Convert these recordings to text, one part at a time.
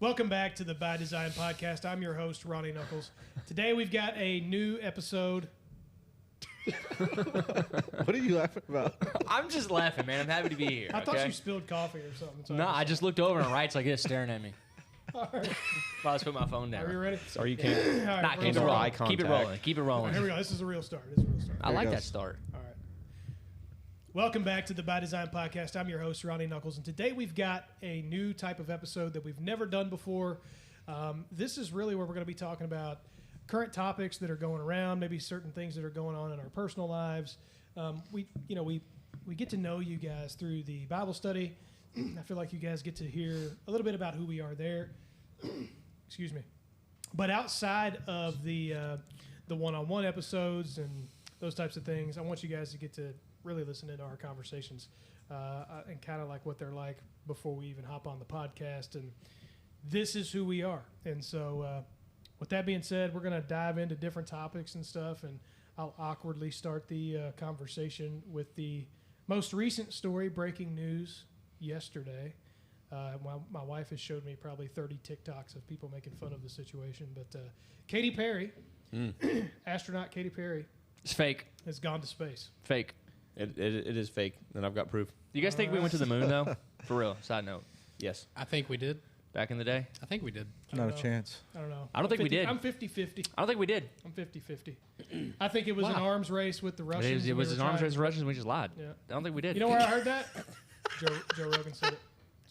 Welcome back to the By Design podcast. I'm your host, Ronnie Knuckles. Today we've got a new episode. What are you laughing about? I'm just laughing, man. I'm happy to be here. I thought you spilled coffee or something. So No, I just looked over and Wright's like this, staring at me. All right. Well, let's put my phone down. Are you ready? Or you can't. All right, Nah, we're keep it gonna rolling. start. Keep it rolling. Keep it All right, rolling. here we go. This is a real start. This is a real start. I like goes. that start. All right. Welcome back to the By Design podcast. I'm your host, Ronnie Knuckles, and today we've got a new type of episode that we've never done before. This is really where we're going to be talking about current topics that are going around, maybe certain things that are going on in our personal lives. We get to know you guys through the Bible study. I feel like you guys get to hear a little bit about who we are there. Excuse me. But outside of the one-on-one episodes and those types of things, I want you guys to get to really listen into our conversations and kind of like what they're like before we even hop on the podcast. And this is who we are. And so with that being said, we're going to dive into different topics and stuff, and I'll awkwardly start the conversation with the most recent story, breaking news yesterday. My wife has showed me probably 30 TikToks of people making fun of the situation, but Katy Perry, astronaut Katy Perry, It's fake. has gone to space. Fake. It is fake, and I've got proof. Do you guys think we went to the moon, though? For real. Side note. Yes. I think we did. Back in the day? I think we did. I don't Not a know. chance. I don't know. I don't think we did. I'm 50-50. I don't think we did. I'm 50-50. I think it was an arms race with the Russians. It was and an we were arms trying- race Russians. We just lied. Yeah. I don't think we did. You know where I heard that? Joe Rogan said it,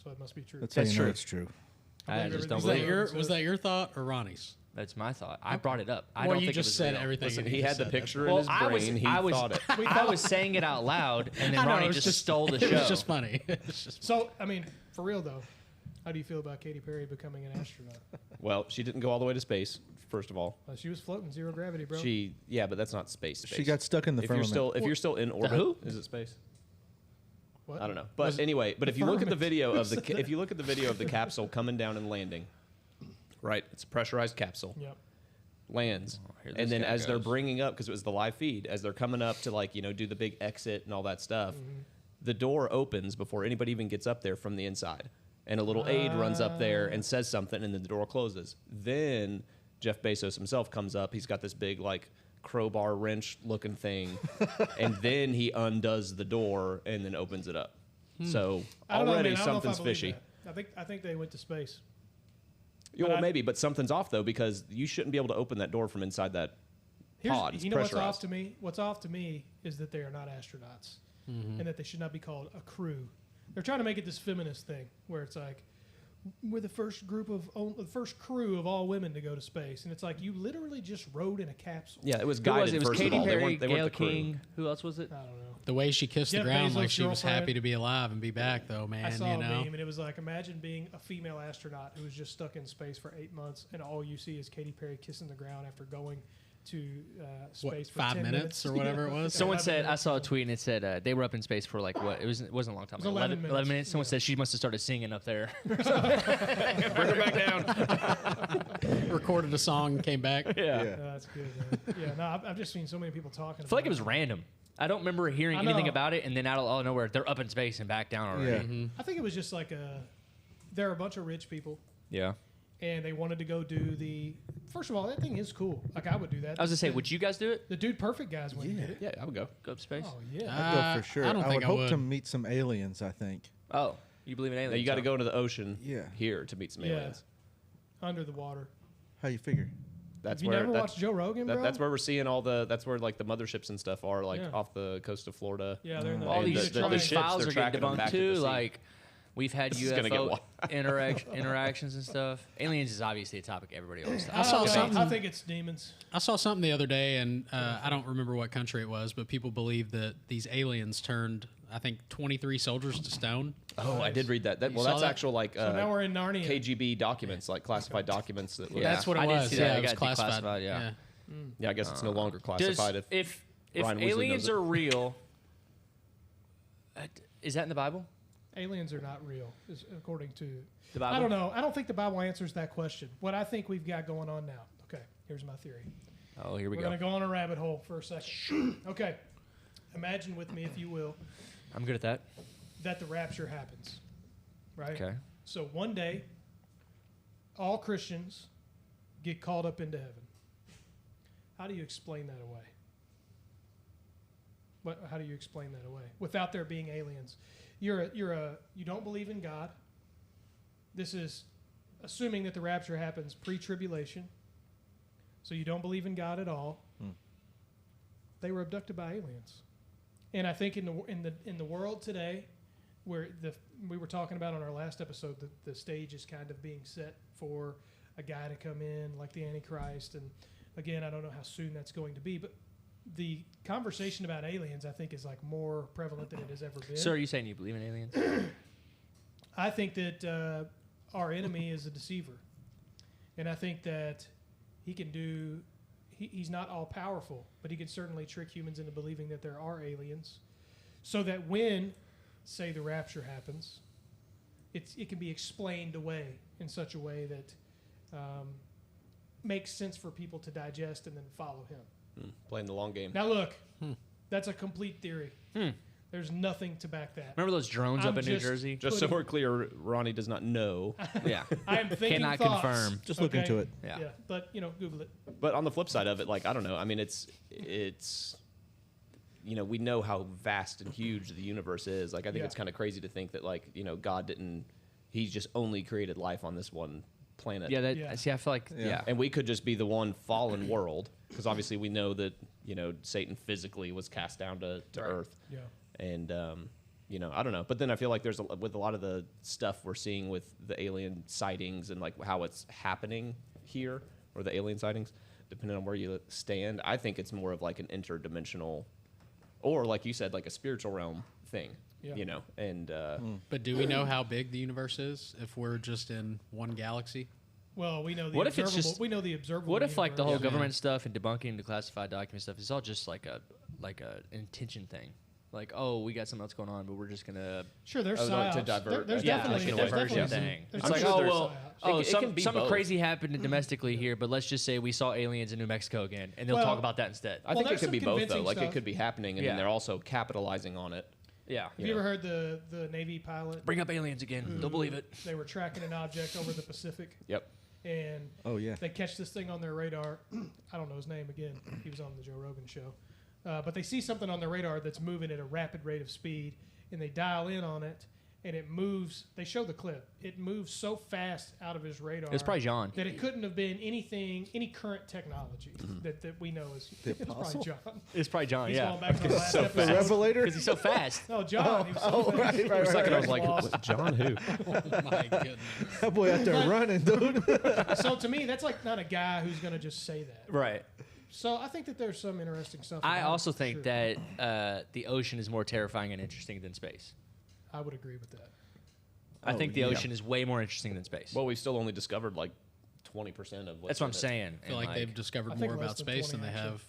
so it must be true. That's That's how you know true. it's true. I just don't Was believe that it. your was that your thought or Ronnie's? That's my thought. I brought it up. I Well, don't you think just it was said real. everything. Listen, you he just had the said. picture Well, in his brain. He I was, thought it. I was saying it out loud, and then I know, Ronnie it was just stole the show. It was just funny. It's just So, I mean, for real though, how do you feel about Katy Perry becoming an astronaut? Well, she didn't go all the way to space. First of all, She was floating, zero gravity, bro. but that's not space. She got stuck in the If you're firmament. still in orbit, who? is it space? What? I don't know. But Was it anyway, but if you look at the firmament? video of if you look at the video of the capsule coming down and landing, right? It's a pressurized capsule. Yep. Lands, here this and then guy as they're goes. bringing up, because it was the live feed, as they're coming up to do the big exit and all that stuff, the door opens before anybody even gets up there from the inside, and a little aide runs up there and says something, and then the door closes. Then Jeff Bezos himself comes up. He's got this big crowbar wrench looking thing, and then he undoes the door and then opens it up. So I don't know, already man. I don't know if I something's believe fishy. that. I think they went to space. Yeah, But well, I- maybe, but something's off though, because you shouldn't be able to open that door from inside that pod. It's You know what's pressurized. off to me? What's off to me is that they are not astronauts, and that they should not be called a crew. They're trying to make it this feminist thing where it's like we're the first the first crew of all women to go to space, and it's like you literally just rode in a capsule. Yeah, it was Who guided. was it? It was first of Katy all. Perry, They weren't Gail the crew. King. Who else was it? I don't know. the way she kissed Jeff the ground, like Bezos' she was girlfriend. happy to be alive and be back, though, man. I saw you a know, meme, and it was like, imagine being a female astronaut who was just stuck in space for 8 months, and all you see is Katy Perry kissing the ground after going to space for 5 10 minutes or whatever it was? Someone 11 said, I minutes. saw a tweet, and it said they were up in space for what? It wasn't a long time. It was 11 minutes. 11 minutes. Someone Yeah. said she must have started singing up there. Bring her back down. recorded a song, came back. Yeah. That's good. Man. Yeah, no, I've just seen so many people talking. I feel like it was random. I don't remember hearing I anything know. about it, and then out of nowhere, they're up in space and back down already. Yeah. I think it was just like there are a bunch of rich people, Yeah. and they wanted to go do the. First of all, that thing is cool. Like I would do that. I was gonna say, would you guys do it? The Dude Perfect guys went and did it. Yeah, I would go. Go up to space? Oh yeah. I'd go for sure. I don't I think would I hope would. to meet some aliens, I think. Oh, you believe in aliens? Now, you got to huh? go into the ocean Yeah. here to meet some Yeah. aliens. Under the water. How you figure? That's Have you where never that's, watched Joe Rogan, bro? that's where we're seeing all the. That's where the motherships and stuff are, Yeah. off the coast of Florida. Yeah, they're in the. All And these the all these ships, files they're are getting tracking them debunked back to too. the sea. Like we've had This is gonna get UFO wild. interactions and stuff. Aliens is obviously a topic everybody always talks I saw about. something- I think it's demons. I saw something the other day, and I don't remember what country it was, but people believe that these aliens turned, I think, 23 soldiers to stone. Oh, I did read that. You Well, saw that's that? actual So now we're in Narnia. KGB documents, like classified documents. That Yeah. That's what it I did was. see that. Yeah, It it was got classified. declassified, yeah. Yeah, I guess it's no longer Does, classified. if Ryan Weasley aliens knows it. are real, is that in the Bible? Aliens are not real, according to The Bible? I don't know. I don't think the Bible answers that question. What I think we've got going on now. Okay, here's my theory. Oh, here we We're go. going to go on a rabbit hole for a second. Okay. Imagine with me, if you will, I'm good at that. that the rapture happens. Right? Okay. So one day, all Christians get called up into heaven. How do you explain that away? How do you explain that away without there being aliens? You don't believe in God. This is assuming that the rapture happens pre-tribulation. So you don't believe in God at all. They were abducted by aliens. And I think in the world today, where we were talking about on our last episode, the stage is kind of being set for a guy to come in like the Antichrist. And again, I don't know how soon that's going to be, but the conversation about aliens, I think, is like more prevalent than it has ever been. So are you saying you believe in aliens? I think that our enemy is a deceiver. And I think that he can do, he's not all powerful, but he can certainly trick humans into believing that there are aliens so that when, say, the rapture happens, it can be explained away in such a way that makes sense for people to digest and then follow him. Playing the long game. Now, look, that's a complete theory. There's nothing to back that. Remember those drones up in New Jersey? Just so we're clear, Ronnie does not know. Yeah. I am thinking Cannot thoughts. confirm. Just look into it. Yeah. But, Google it. But on the flip side of it, like, I don't know. I mean, it's we know how vast and huge the universe is. Like, I think it's kind of crazy to think that, like, God didn't, he just only created life on this one planet. Yeah, see, I feel like, And we could just be the one fallen world, because obviously we know that, Satan physically was cast down to Earth. Yeah. And, I don't know. But then I feel like with a lot of the stuff we're seeing with the alien sightings and, like, how it's happening here, or the alien sightings, depending on where you stand, I think it's more of, like, an interdimensional, or, like you said, like a spiritual realm thing, And But do we know how big the universe is if we're just in one galaxy? Well, we know the What if it's observable. just- We know the observable. what if like the whole universe. government stuff and debunking the classified document stuff is all just like a intention thing? Like, oh, we got something else going on, but we're just gonna Sure, there's like to psyops. divert- There's yeah, definitely like a there's diversion definitely some- thing. there's It's some like, sure oh there's well, psyops. It can be something both. crazy happened domestically here, but let's just say we saw aliens in New Mexico again, and they'll Well, talk about that instead. I think it there's could some be both, though. convincing Like, stuff. it could be happening, and Yeah. then they're also capitalizing on it. Yeah, Have you ever heard the Navy pilot? bring up aliens again. They'll believe it. They were tracking an object over the Pacific, Yep. and Oh, yeah. they catch this thing on their radar. I don't know his name again. He was on the Joe Rogan show. But they see something on their radar that's moving at a rapid rate of speed, and they dial in on it, and it moves. They show the clip. It moves so fast out of his radar. It's probably John. That it couldn't have been any current technology that we know is. It's probably apostle? John. It's probably John. He's yeah, going back to the last The episode. Revelator? because he's so fast. Oh, John. He was so fast. right, For a second, I was like, Lost. John who? Oh my goodness. That boy out there running, dude. So to me, that's like not a guy who's going to just say that. Right. So I think that there's some interesting stuff. I about also it, for think sure. that the ocean is more terrifying and interesting than space. I would agree with that. I Oh, think the yeah. ocean is way more interesting than space. Well, we've still only discovered, like, 20% of what's That's what I'm in it. saying. I feel like they've discovered I think more less about than space 20 than they actually. have.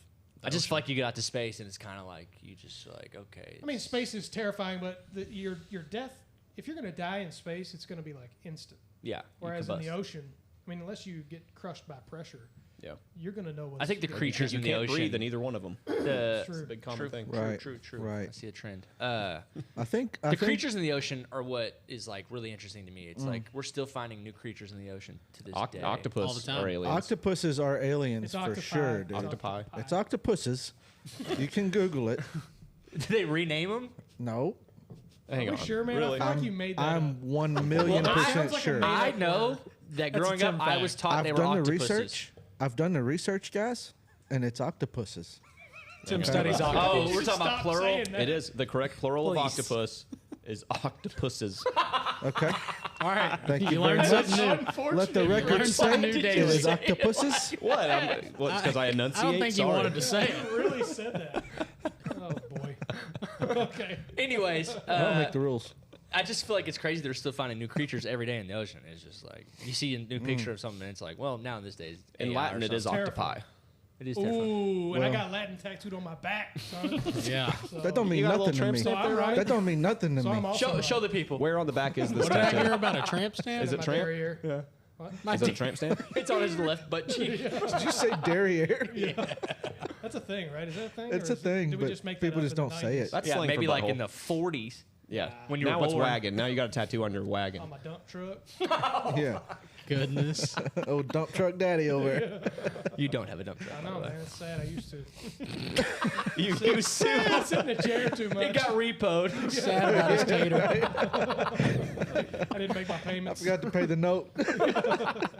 I just feel like you get out to space and it's kind of like you just like okay. I mean, space is terrifying, but your death, if you're going to die in space, it's going to be like instant. Yeah. you Whereas in the combust. ocean, I mean, unless you get crushed by pressure, Yeah. you're going to know what's. I think the you're gonna creatures You in the can't ocean. breathe in either one of them. the True. Big common True. thing. Right. True. Right. I see a trend. I think Creatures in the ocean are what is like really interesting to me. It's like we're still finding new creatures in the oceon to this day. Octopus All the time. are aliens. octopuses are aliens It's for octopi. sure, dude. Octopi. It's octopuses. You can Google it. Did they rename them? No, Hang Are on. we sure, man? Really? I feel like you made that I'm up. 1,000,000% sounds like a sure. made- I up know word. that That's a growing up, Tim I fact. was taught they I've were done the octopuses. research. I've done the research, guys, and it's octopuses. Tim studies Oh, we're talking Stop about plural. saying that. It is. The correct plural of Please. octopus is octopuses. Okay, All right. thank you You very learned much. something new. Unfortunate. Let the You record learned something say new it daily. is octopuses. What? It's because I enunciate. I don't think you Sorry. wanted to say it. really said that. Oh boy. Okay. Anyways, I don't make the rules. I just feel like it's crazy they're still finding new creatures every day in the ocean. It's just like you see a new picture of something, and it's like, well, now in this day, it's In AI Latin, or it is something. octopi. It is terrifying. Ooh, and I Well- got Latin tattooed on my back, son. Yeah. So, That don't mean You got a little nothing to tramp me. stamp So I'm right. That don't mean nothing to So I'm me. also Show right. the people. Where on the back is this What did I hear tattoo? about a tramp stamp? Is it My tramp? derriere. Yeah. What? Is it a tramp stamp? It's on his left butt cheek. Did you say derriere? That's a thing, right? Is that a thing? It's or a is it- thing, did we but just make that people up just in the don't say 90s? it. That's Yeah, slang maybe for like butthole. in the 40s. Yeah. When you were now it's born. wagon. Now you got a tattoo on your wagon. On my dump truck. Yeah. Goodness. Old dump truck daddy over there. You don't have a dump truck. I know, man. It's sad. I used to. You I sit in a chair too much. It got repoed. Sad about his tater. I didn't make my I payments. forgot to pay the note.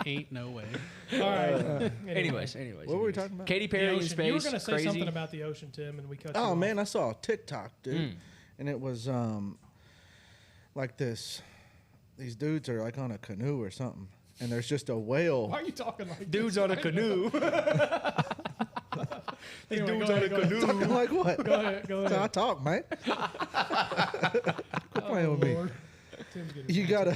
Ain't no way. All right. Anyways. What were we talking about? Katy The Perry in ocean. space. You were going to say crazy. something about the ocean, Tim, and we cut you Oh off. man, I saw a TikTok, dude, and it was like this. These dudes are like on a canoe or something, and there's just a whale. Why are you talking like Dudes this? on a canoe. Anyway, dudes go on ahead, a go ahead. canoe. Talking like what? Go ahead. Go That's how I ahead. talk, man. Quit playing with me. Lord. Tim's getting You gotta.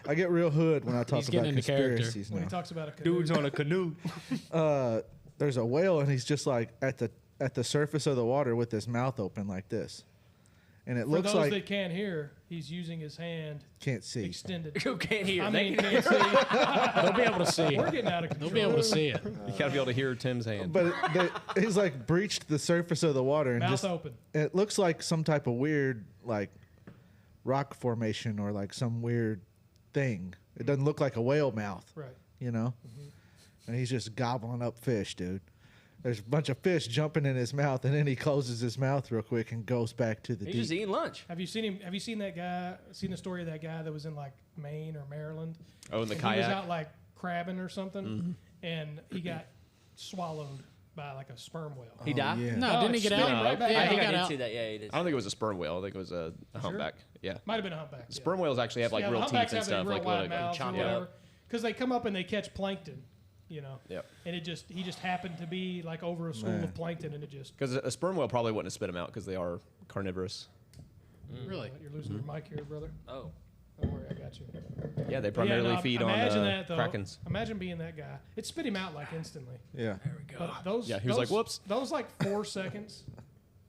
I get real hood when I talk He's about getting into character. conspiracies when now. he talks about a canoe. Dudes on a canoe. There's a whale, and he's just like at the surface of the water with his mouth open like this, and it For looks those like that can't hear, he's using his hand can't see. extended. Who can't hear? I They mean, can can't see. They'll be able to see. We're getting out of control. They'll be able to see it. You got to be able to hear Tim's hand. But he's like breached the surface of the water, and Mouth just open. it looks like some type of weird like rock formation or like some weird thing. It doesn't look like a whale mouth, Right. you know. And he's just gobbling up fish, dude. There's a bunch of fish jumping in his mouth, and then he closes his mouth real quick and goes back to the He's deep. just eating lunch. Have you seen him? Have you seen that guy? Seen the story of that guy that was in like Maine or Maryland? Oh, in the and kayak? He was out like crabbing or something, and he got swallowed by like a sperm whale. He died? yeah. No, Oh, didn't he get out? spit him right back Yeah, I out. he think I got did out. see that. Yeah, he did. I don't think it was a sperm whale. I think it was a humpback. Yeah. Might have been a humpback. yeah. Sperm whales actually have like Yeah, real the teeth humpbacks and have stuff. real Like wide what? mouths or chomp it whatever. up. Because they come up and they catch plankton, you know. Yep. And he just happened to be like over a school Man. of plankton, and it just. Because a sperm whale probably wouldn't have spit them out because they are carnivorous. Really? You're losing your mic here, brother. Oh. Don't worry, I got you. Yeah, they But primarily yeah, no, feed on imagine that, though. krakens. Imagine being that guy. It spit him out like instantly. Yeah. But those, Yeah, he was like, "Whoops." Those like 4 seconds,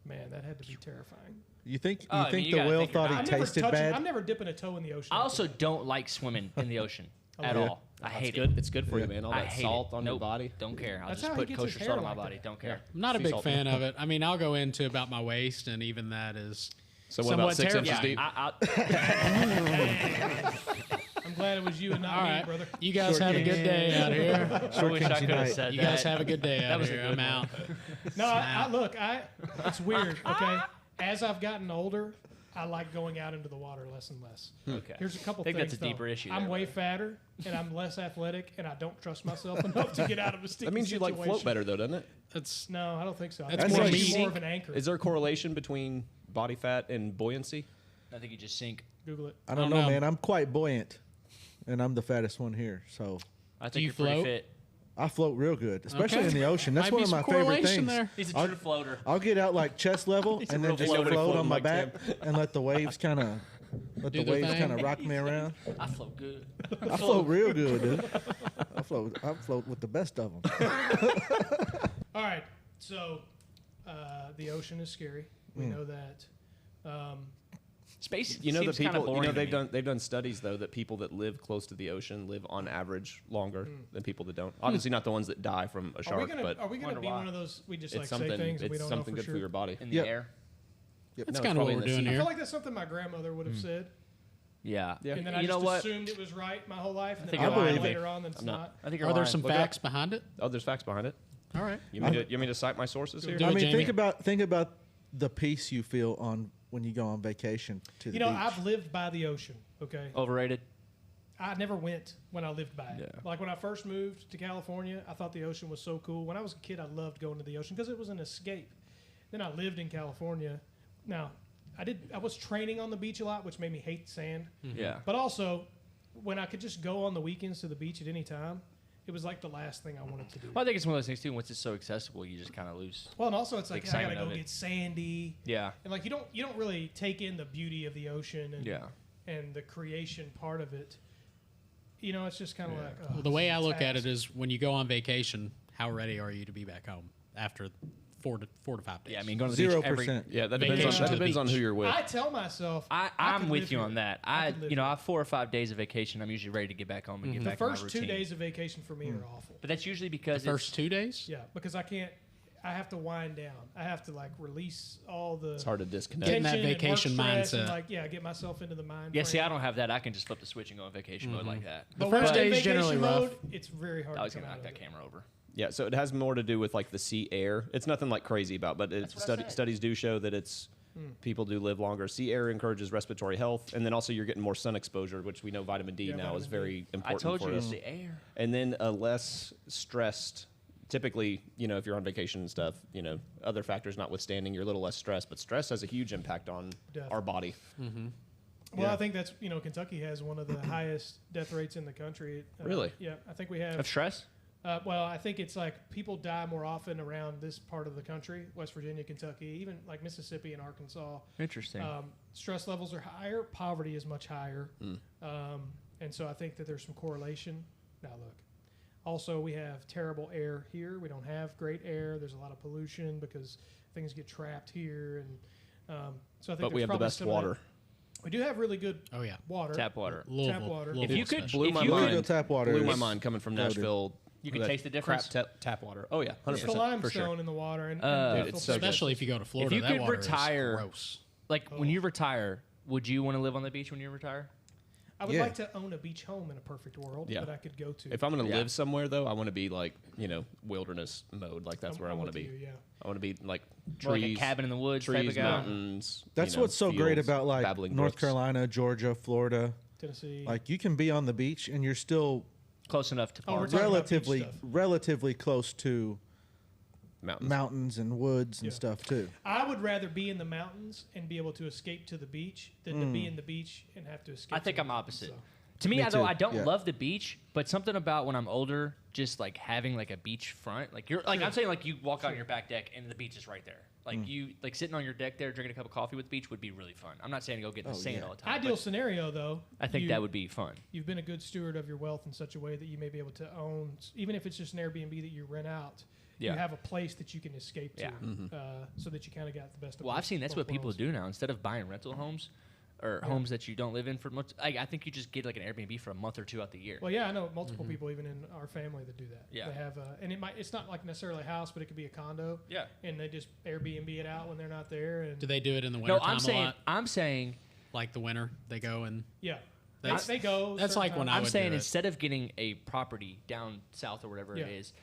man, that had to be terrifying. You think I mean, you the gotta whale think you're thought not- he tasted bad? I'm never dipping a toe in the ocean. I also don't like swimming in the ocean at yeah. all. I hate Good. it. It's good for Yeah. you, man. All I that hate salt it. on your Nope. body. Don't care. I'll That's just how he put gets his kosher hair salt on my like body. that. Don't care. I'm not a Sea big salt. fan of it. I mean, I'll go into about my waist, and even that is So what about somewhat 6 inches terrifying. deep? I'm glad it was you and not All me, right, brother. you guys have a good day out here. I wish I could have unite. said You that. guys have a good day out was a here. good I'm one. out. No, look, it's weird. Okay, as I've gotten older, I like going out into the water less and less. Okay. Here's a couple I think things. that's a deeper though. issue I'm there, way but- fatter and I'm less athletic, and I don't trust myself enough to get out of a sticky That means you like situation. float better, though, doesn't it? It's No, I don't think so. I That's think more it's meat. more of an anchor. Is there a correlation between body fat and buoyancy? I think you just sink. Google it. I don't don't know, know. man. I'm quite buoyant, and I'm the fattest one here, so I think you you're pretty float? fit. I float real good, especially Okay. in the ocean. That's Might one be of my some favorite correlation things. there. He's a I'll- true floater. I'll get out like chest level He's a and real then just floater. float on Floating my like back and let the waves kind of Do their thing. rock me around. I float good. I float real good, dude. I float with the best of them. All right, so the ocean is scary. We know that. Space. You know, the seems kinda people. You boring know, to me. they've done studies though that people that live close to the ocean live on average longer than people that don't. Obviously, not the ones that die from a Are we shark, gonna but be Wonder why. one of those we just like it's say something. things and we It's don't know something for good sure? for your body. in the Yep. air. that's No, kind of it's what probably we're in the doing sea. I here. feel like that's something my grandmother would have said, Yeah. Yeah. and then I You know just what? assumed it was right my whole life, and think then you're I lying. later on that it's I'm not. not. I think you're Are there lying. some Look it up. facts behind it? Oh, there's facts behind it. All right. You want me to cite my sources here? Do I it, mean, Jamie. think about the peace you feel on when you go on vacation to the You know, beach. I've lived by the ocean. Okay, Overrated. I never went when I lived by it. Yeah. Like when I first moved to California, I thought the ocean was so cool. When I was a kid, I loved going to the ocean because it was an escape. Then I lived in California. Now, I was training on the beach a lot, which made me hate sand. Yeah. But also, when I could just go on the weekends to the beach at any time, it was like the last thing I wanted to do. Well, I think it's one of those things too. Once it's so accessible, you just kind of lose. Well, and also it's like I gotta excitement go of it. get sandy, Yeah. and like you don't really take in the beauty of the ocean and Yeah. and the creation part of it. You know, it's just kind of like Well, the way I look at it is when you go on vacation, how ready are you to be back home after 4 to 5 days? Yeah. I mean, going to the beach every. 0%. Yeah, that Vacation depends. to On, the that depends on beach. who you're with. I tell myself I'm could with live you here. on that. I could live I here. have 4 or 5 days of vacation. I'm usually ready to get back home and get The back in my first 2 routine. days of vacation for me are awful. But that's usually The because first 2 days? Yeah, because I I have to wind down. I have to like release all the. It's hard to disconnect. Getting that tension and work vacation stress and, mindset. like get myself into the mind. Yeah, see, frame. I don't have that. I can just flip the switch and go in vacation mode like that. But first when I'm in day is generally vacation rough. mode, it's very hard. I was to gonna come knock out that of it. camera over. Yeah, so it has more to do with like the sea air. It's nothing like crazy about, but it's what I said. studies do show that it's people do live longer. Sea air encourages respiratory health, and then also you're getting more sun exposure, which we know vitamin D Yeah, now vitamin is D. very I important told for you us. it's the air. And then a less stressed. Typically, if you're on vacation and stuff, other factors notwithstanding, you're a little less stressed. But stress has a huge impact on our body. Well, I think that's Kentucky has one of the highest death rates in the country. Really? Yeah, I think we have. Of stress? Well, I think it's like people die more often around this part of the country, West Virginia, Kentucky, even like Mississippi and Arkansas. Interesting. Stress levels are higher, poverty is much higher, and so I think that there's some correlation. Now, look, also we have terrible air here. We don't have great air. There's a lot of pollution because things get trapped here, and so I think. But we there's have the probably best some of that. water. We do have really good Oh yeah, water. Tap water. Louisville, water. If Louisville you could- especially. Blew my If you could- mind. Louisville tap water Blew my is mind coming from goated. Nashville. You can that taste the difference? Crap tap water. Oh yeah, 100%. It's the for limestone sure. in the water, and Dude, it's so good. especially if you go to Florida. you that could water retire- is gross. Like, when you retire, would you want to live on the beach when you retire? I would Yeah. like to own a beach home in a perfect world Yeah. that I could go to. If I'm going to Yeah. live somewhere, though, I want to be like, wilderness mode. Like, that's where I I'm want to with be. you, yeah. I want to be like More like trees, a cabin in the woods type trees, of guy? mountains. That's what's so great fields, about like babbling North brooks. Carolina, Georgia, Florida. Tennessee. Like you can be on the beach and you're still Close enough to Oh, we're park. talking about beach relatively stuff. relatively close to mountains. mountains and woods and Yeah. stuff too. I would rather be in the mountains and be able to escape to the beach than to be in the beach and have to escape. I to think the I'm mountains, opposite. so. To me, Me although too, I don't yeah. love the beach, but something about when I'm older, just like having like a beach front, like you're like Sure. I'm saying, like you walk out on your back deck and the beach is right there. Like you like sitting on your deck there drinking a cup of coffee with the beach would be really fun. I'm not saying to go get in the Oh, sand yeah. all the time. Ideal but scenario, though. I think you- that would be fun. You've been a good steward of your wealth in such a way that you may be able to own, even if it's just an Airbnb that you rent out. Yeah. You have a place that you can escape to, Yeah. so that you kind of got the best of. Well, I've seen that's both what people worlds. do now. Instead of buying rental homes or homes that you don't live in for much, I think you just get like an Airbnb for a month or two out the year. Well, yeah, I know multiple people even in our family that do that. Yeah. They have, and it's not like necessarily a house, but it could be a condo. Yeah. And they just Airbnb it out when they're not there, and Do they do it in the winter No, time a lot? I'm saying Like the winter, they go and yeah, That's- they go. that's certain like when times. I I'm would saying do it. instead of getting a property down south or whatever Yeah. it is,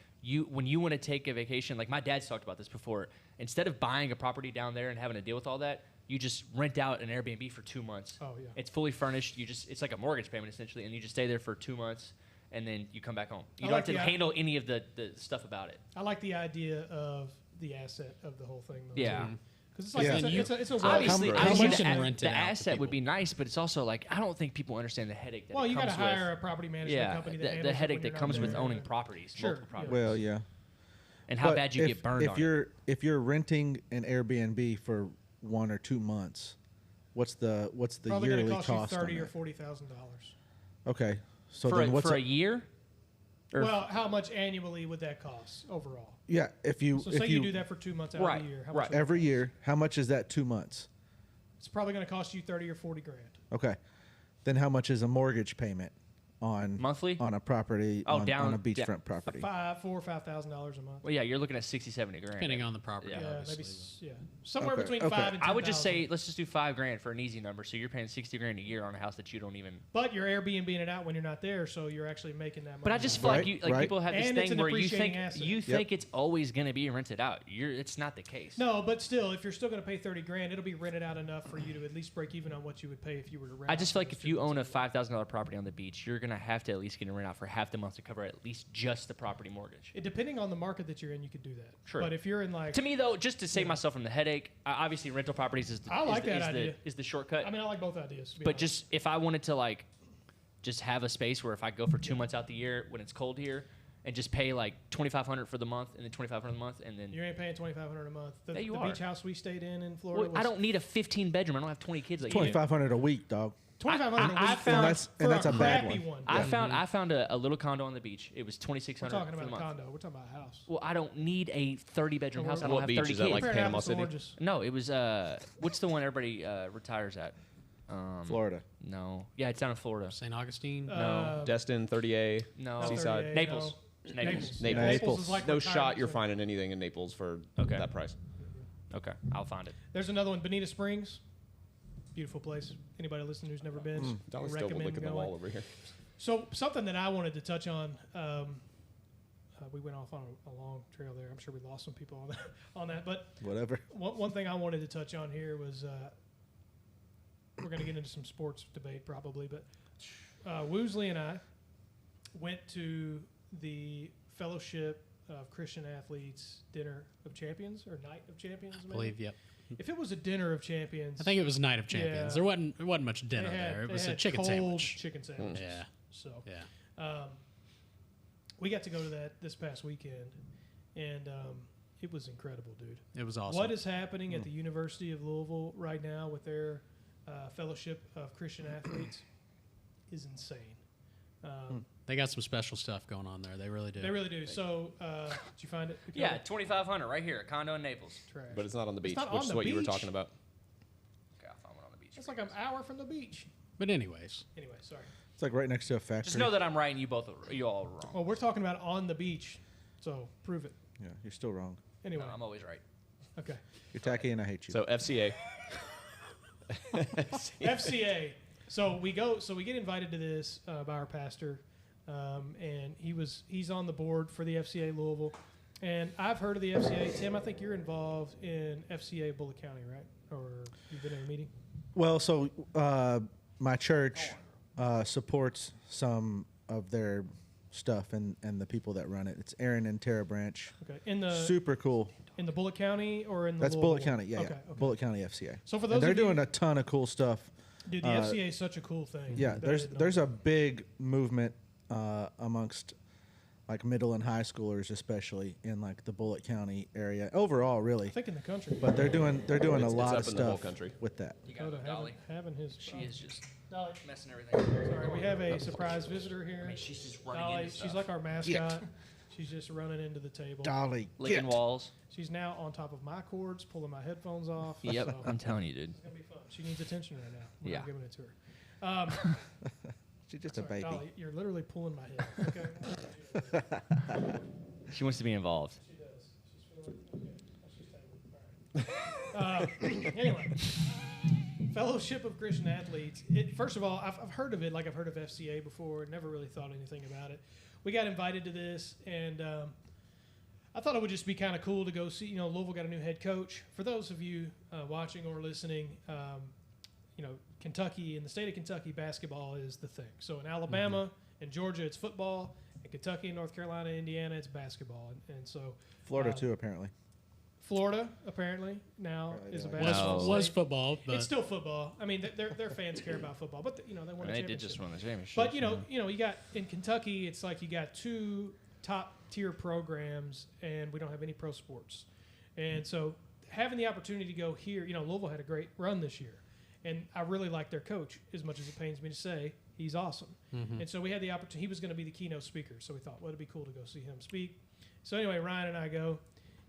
when you want to take a vacation, like my dad's talked about this before, instead of buying a property down there and having to deal with all that, you just rent out an Airbnb for 2 months. Oh, yeah. It's fully furnished. It's like a mortgage payment essentially, and you just stay there for 2 months, and then you come back home. You I don't like have to the- handle any of the stuff about it. I like the idea of the asset of the whole thing. Though, Yeah. Because it's like Yeah. it's a wealth. Obviously, How obviously much the, can rent it the out to asset would people? be nice, but it's also like I don't think people understand the headache that Well, it you got comes to with. hire a property management company that the handles it headache when you're that not comes with there. owning properties, Sure, multiple yeah. properties, Well, yeah. and how But bad you get burned if on you're it. if you're renting an Airbnb for 1 or 2 months, what's the Probably going yearly to cost you cost? on $30,000 or that? $40,000. Okay, so for then a, what's for a year. Or Well, how much annually would that cost overall? yeah? If you So if say you do that for 2 months out Right, of the year. How right. much would it every cost? year, how much is that 2 months? It's probably going to cost you 30 or 40 grand. Okay, then how much is a mortgage payment on Monthly? on a property Oh, on down- a beachfront yeah. property? $4,000 or $5,000 a month. Well, yeah, you're looking at 60, 70 grand. depending on the property. Yeah. Yeah, obviously. maybe somewhere Okay, between okay. 5 and 10,000. I would just say let's just do $5,000 for an easy number. So you're paying 60 grand a year on a house that you don't even. But you're Airbnb-ing it out when you're not there, so you're actually making that money. But I just feel Right, like you like right. people have this And it's thing an where you think appreciating asset. you think it's always going to be rented out. It's not the case. No, but still, if you're still going to pay 30 grand, it'll be rented out enough for you to at least break even on what you would pay if you were to rent. I out just for feel like those if 2 you own a months of the year. $5,000 property on the beach, you're gonna have to at least get a rent out for half the month to cover at least just the property mortgage. Depending on the market that you're in, you could do that. True. But if you're in like, To me, though, just to save myself from the headache, obviously rental properties is the, I like is the, that is idea. the, is the shortcut. I mean, I like both ideas. To be but honest. just if I wanted to like, just have a space where if I go for 2 months out the year when it's cold here, and just pay like $2,500 for the month and then $2,500 a month and then. you ain't paying $2,500 a month. The, Yeah, you the are. beach house we stayed in Florida. Well, I don't need a 15 bedroom. I don't have 20 kids like you. $2,500 a week, dog. $2,500 a I week found- for, And that's- for and that's a bad crappy one. I found a little condo on the beach. It was We're $2,600 talking for the about a month. condo. We're talking about a house. Well, I don't need a 30-bedroom house. I don't What have beach 30 is that, kids. like Compare Panama apples to City? oranges. No, it was what's the one everybody retires at? Florida. No, yeah, it's down in Florida. St. Augustine. Uh, Destin, 30A. No, not Seaside. 38, Naples. Naples. Naples. is like No retirement shot you're center. finding anything in Naples for Okay. that price. Okay, I'll find it. There's another one, Bonita Springs. Beautiful place. Anybody listening who's never been, Dolly's still recommend licking the going. wall over here. So something that I wanted to touch on, we went off on a long trail there. I'm sure we lost some people on that. But Whatever. one thing I wanted to touch on here was we're going to get into some sports debate probably, but Woosley and I went to the Fellowship of Christian Athletes Dinner of Champions or Night of Champions. I believe, yep. If it was a Dinner of Champions, I think it was Night of Champions. Yeah. There wasn't much dinner they had- there. It they was a had chicken cold sandwich. Chicken sandwiches. Yeah, So yeah. we got to go to that this past weekend, and it was incredible, dude. It was awesome. What is happening at the University of Louisville right now with their Fellowship of Christian Athletes is insane. They got some special stuff going on there. They really do. They really do. So, did you find it? Yeah, 2,500 right here, a condo in Naples. Trash. But it's not on the beach, not which on is the what you were beach. talking about. Okay, I'll find one on the beach. It's like an hour from the beach. But anyways, Anyway, sorry. It's like right next to a factory. Just know that I'm right and you all are wrong. Well, we're talking about on the beach, so prove it. Yeah, you're still wrong. Anyway, No, I'm always right. okay. You're tacky and I hate you. So FCA. FCA. So we get invited to this by our pastor, and he's on the board for the FCA Louisville, and I've heard of the FCA. Tim, I think you're involved in FCA Bullitt County, right? Or you've been in a meeting? Well, so my church supports some of their stuff and the people that run it. It's Aaron and Tara Branch. Okay. In the Super cool. in the Bullitt County or in the That's Louisville Bullitt one? County. Yeah, Okay, yeah. okay. Bullitt County FCA. So for And those they're of you, doing a ton of cool stuff. dude, the FCA is such a cool thing. Yeah, that I there's didn't know. there's a big movement amongst like middle and high schoolers, especially in like the Bullitt County area. Overall, really. I think in the country. But they're doing a It's lot up of in the whole stuff country. with that. You got Dakota Dolly. having his. She is just Dolly. messing everything. Sorry, we have a surprise visitor here. I mean, she's just running Dolly, into she's stuff. like our mascot. She's just running into the table. Dolly, Licking walls. She's now on top of my cords, pulling my headphones off. Yep, So I'm telling you, dude. it's gonna be fun. She needs attention right now. We're Yeah. not giving it to her. She's just Sorry, a baby. Dolly, you're literally pulling my head. Okay. She wants to be involved. She does. She's feeling. She's taking. All right. Anyway, Fellowship of Christian Athletes. First of all, I've heard of it. Like I've heard of FCA before. Never really thought anything about it. We got invited to this, and I thought it would just be kind of cool to go see. Louisville got a new head coach. For those of you watching or listening, Kentucky, in the state of Kentucky, basketball is the thing. So in Alabama and Georgia, it's football. In Kentucky, North Carolina, Indiana, it's basketball. And so Florida too, apparently. Florida, apparently, now Apparently is a they basketball No. state. Was football, but It's still football. I mean, their fans care about football, but they won a And they championship. did just win the championship. But you got in Kentucky, it's like you got two top tier programs, and we don't have any pro sports. And so having the opportunity to go here, Louisville had a great run this year, and I really like their coach. As much as it pains me to say, he's awesome. And so we had the opportunity. He was going to be the keynote speaker, so we thought, well, it'd be cool to go see him speak. So anyway, Ryan and I go,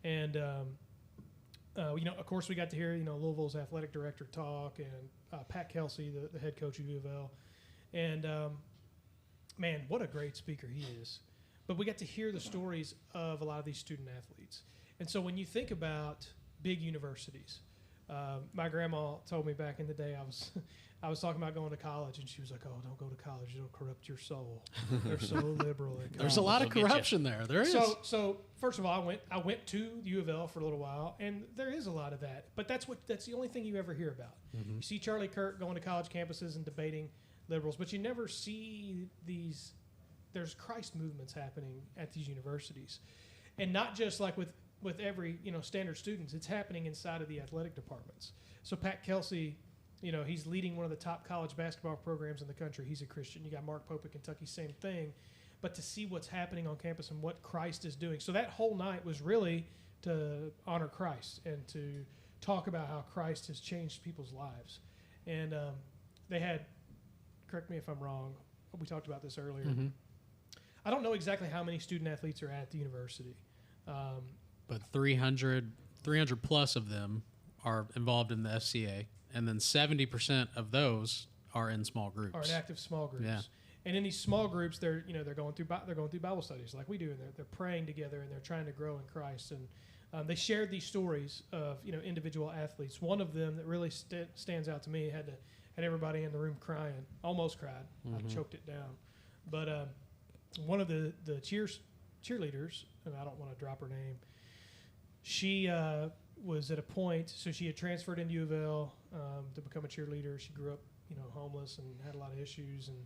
and of course, we got to hear Louisville's athletic director talk, and Pat Kelsey, the head coach of U of L, and man, what a great speaker he is. But we got to hear the stories of a lot of these student athletes, and so when you think about big universities, my grandma told me back in the day I was talking about going to college, and she was like, "Oh, don't go to college; it'll corrupt your soul. They're so liberal." At there's a college." lot of They'll get ya. corruption there. There is. So first of all, I went to U of L for a little while, and there is a lot of that. But that's the only thing you ever hear about. You see Charlie Kirk going to college campuses and debating liberals, but you never see these. There's Christ movements happening at these universities, and not just like with every standard students. It's happening inside of the athletic departments. So Pat Kelsey. He's leading one of the top college basketball programs in the country. He's a Christian. You got Mark Pope at Kentucky, same thing. But to see what's happening on campus and what Christ is doing. So that whole night was really to honor Christ and to talk about how Christ has changed people's lives. And they had, correct me if I'm wrong, we talked about this earlier. I don't know exactly how many student athletes are at the university. But 300 plus of them are involved in the FCA, and then 70% of those are in small groups. Are in active small groups. Yeah. And in these small groups, they're going through Bible studies like we do, and they're praying together and they're trying to grow in Christ. And they shared these stories of individual athletes. One of them that really stands out to me had everybody in the room crying, almost cried. I choked it down. But one of the cheerleaders, and I don't want to drop her name, she was at a point, so she had transferred into U of L to become a cheerleader. She grew up, homeless and had a lot of issues, and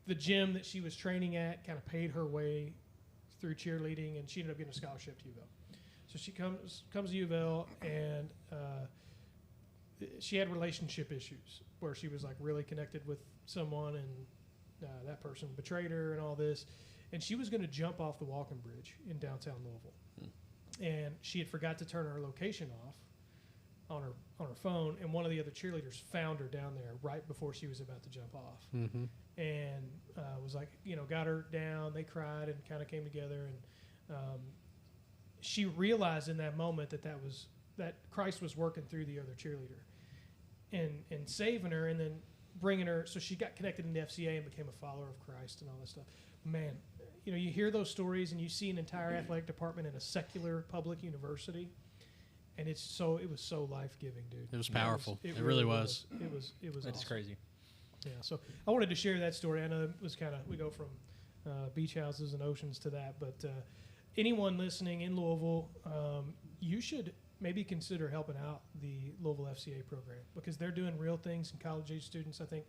the gym that she was training at kind of paid her way through cheerleading, and she ended up getting a scholarship to U of L. So she comes to U of L, and she had relationship issues where she was like really connected with someone, and that person betrayed her and all this, and she was going to jump off the walking bridge in downtown Louisville. And she had forgot to turn her location off on her phone, and one of the other cheerleaders found her down there right before she was about to jump off, and was like, got her down. They cried and kind of came together, and she realized in that moment that Christ was working through the other cheerleader, and saving her, and then bringing her. So she got connected into FCA and became a follower of Christ and all that stuff. Man. You hear those stories and you see an entire athletic department in a secular public university, and it was so life-giving, dude. It was powerful. It really was. It was That's awesome. crazy. Yeah, so I wanted to share that story. I know it was we go from beach houses and oceans to that, but anyone listening in Louisville, you should maybe consider helping out the Louisville FCA program, because they're doing real things in college-age students. I think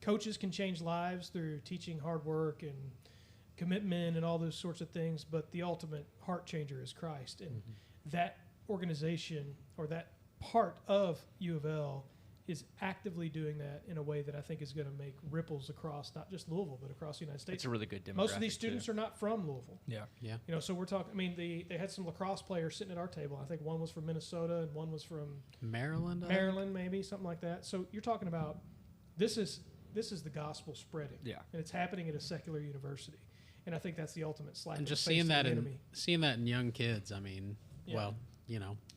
coaches can change lives through teaching hard work and commitment and all those sorts of things, but the ultimate heart changer is Christ. And that organization, or that part of U of L, is actively doing that in a way that I think is going to make ripples across not just Louisville, but across the United States. It's a really good demographic. Most of these students are not from Louisville. Yeah. So we're talking, they had some lacrosse players sitting at our table. I think one was from Minnesota and one was from Maryland, maybe, something like that. So you're talking about this is the gospel spreading. Yeah. And it's happening at a secular university. And I think that's the ultimate slap. and just in the face seeing of that the in enemy. young kids. I mean, Yeah. well,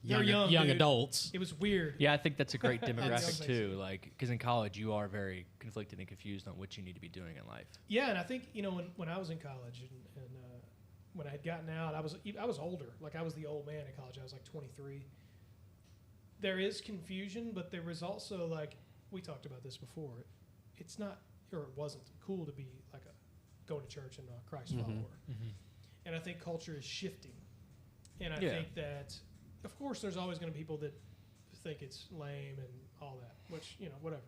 They're young, young dude. adults. It was weird. Yeah, I think that's a great demographic Young too. Like, because in college you are very conflicted and confused on what you need to be doing in life. Yeah, and I think when I was in college and when I had gotten out, I was older. Like, I was the old man in college. I was like 23. There is confusion, but there was also, like, we talked about this before. It's not, or it wasn't cool to be like going to church and a Christ follower. And I think culture is shifting. And I think that, of course, there's always going to be people that think it's lame and all that, which, whatever.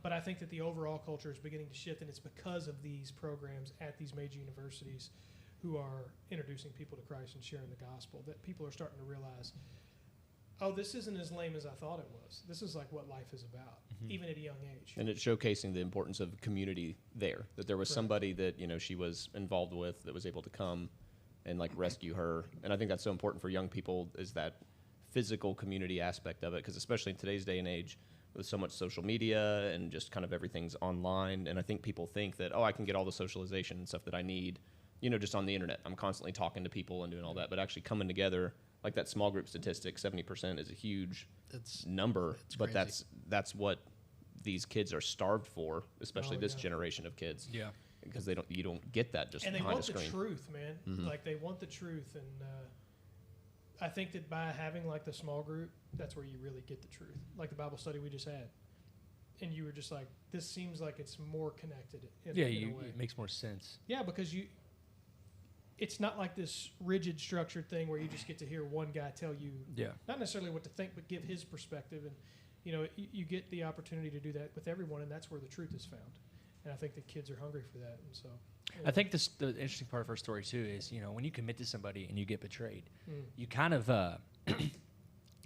But I think that the overall culture is beginning to shift, and it's because of these programs at these major universities who are introducing people to Christ and sharing the gospel, that people are starting to realize, oh, this isn't as lame as I thought it was. This is like what life is about, even at a young age. And it's showcasing the importance of community there, that there was somebody that, she was involved with that was able to come and like rescue her. And I think that's so important for young people, is that physical community aspect of it, because especially in today's day and age with so much social media and just kind of everything's online. And I think people think that, I can get all the socialization and stuff that I need, just on the internet. I'm constantly talking to people and doing all that, but actually coming together, like that small group statistic, 70% is a huge number, but crazy. that's what these kids are starved for, especially this generation of kids. Yeah. Because you don't get that just and they behind want a screen. the truth, man. Like, they want the truth, and I think that by having like the small group, that's where you really get the truth. Like the Bible study we just had, and you were just like, this seems like it's more connected. In a way. It makes more sense. Yeah, because it's not like this rigid, structured thing where you just get to hear one guy tell you, not necessarily what to think, but give his perspective, and you get the opportunity to do that with everyone, and that's where the truth is found. And I think the kids are hungry for that, and so. I think the interesting part of our story too is, when you commit to somebody and you get betrayed, you kind of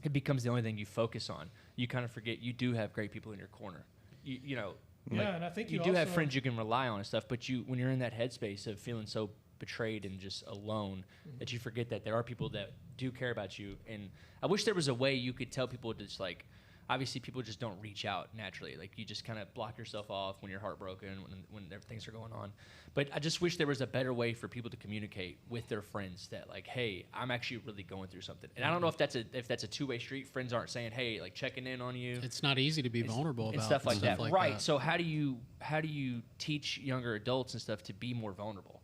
it becomes the only thing you focus on. You kind of forget you do have great people in your corner. Yeah, and I think you do have friends you can rely on and stuff, but when you're in that headspace of feeling so betrayed and just alone, that you forget that there are people that do care about you. And I wish there was a way you could tell people to just like, obviously people just don't reach out naturally. Like, you just kind of block yourself off when you're heartbroken, when things are going on. But I just wish there was a better way for people to communicate with their friends that, like, hey, I'm actually really going through something. And I don't know if that's a two-way street. Friends aren't saying, hey, like, checking in on you. It's not easy to be vulnerable and about stuff like that. Right. that. So how do you teach younger adults and stuff to be more vulnerable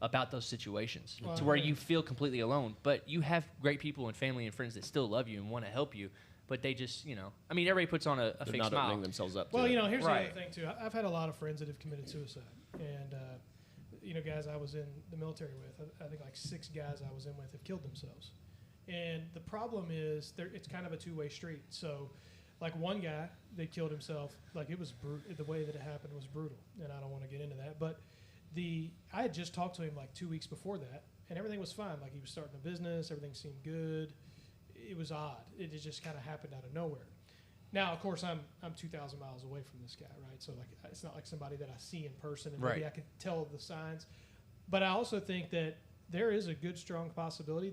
about those situations, to where you feel completely alone, but you have great people and family and friends that still love you and want to help you, but they just, I mean, everybody puts on a They're fake not smile. opening themselves up to Well, it. here's Right. the other thing too. I've had a lot of friends that have committed suicide, and guys I was in the military with, I think like 6 guys I was in with have killed themselves, and the problem is it's kind of a two-way street. So, like one guy that killed himself, like it was the way that it happened was brutal, and I don't want to get into that, but I had just talked to him like 2 weeks before that, and everything was fine. Like, he was starting a business, everything seemed good. It was odd. It just kind of happened out of nowhere. Now, of course, I'm 2,000 miles away from this guy, right? So like, it's not like somebody that I see in person and maybe Right. I can tell the signs. But I also think that there is a good, strong possibility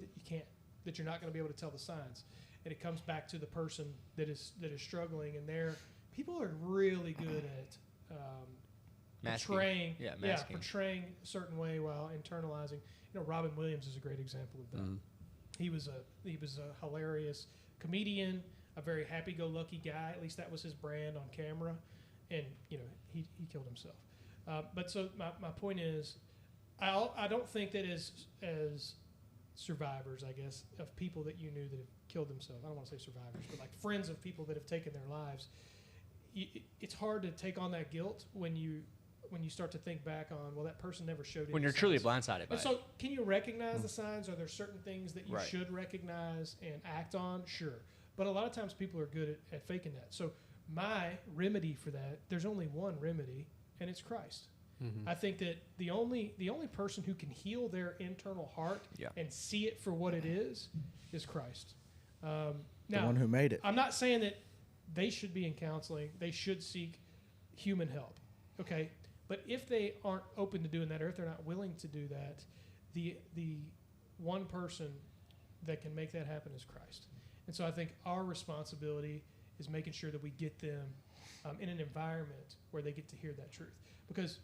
that you're not going to be able to tell the signs, and it comes back to the person that is struggling. And people are really good at portraying, portraying a certain way while internalizing. Robin Williams is a great example of that. He was a hilarious comedian, a very happy-go-lucky guy. At least that was his brand on camera, and he killed himself. But so my point is, I don't think that as survivors, I guess, of people that you knew that have killed themselves. I don't want to say survivors, but like friends of people that have taken their lives. It's hard to take on that guilt when you start to think back on, well, that person never showed any When you're signs. truly blindsided by And so, can you recognize the signs? Are there certain things that you Right. should recognize and act on? Sure. But a lot of times people are good at faking that. So my remedy for that, there's only one remedy, and it's Christ. I think that the only person who can heal their internal heart and see it for what it is Christ. The Now, one who made it. I'm not saying that they should be in counseling. They should seek human help. Okay? But if they aren't open to doing that, or if they're not willing to do that, the one person that can make that happen is Christ. And so I think our responsibility is making sure that we get them in an environment where they get to hear that truth. Because,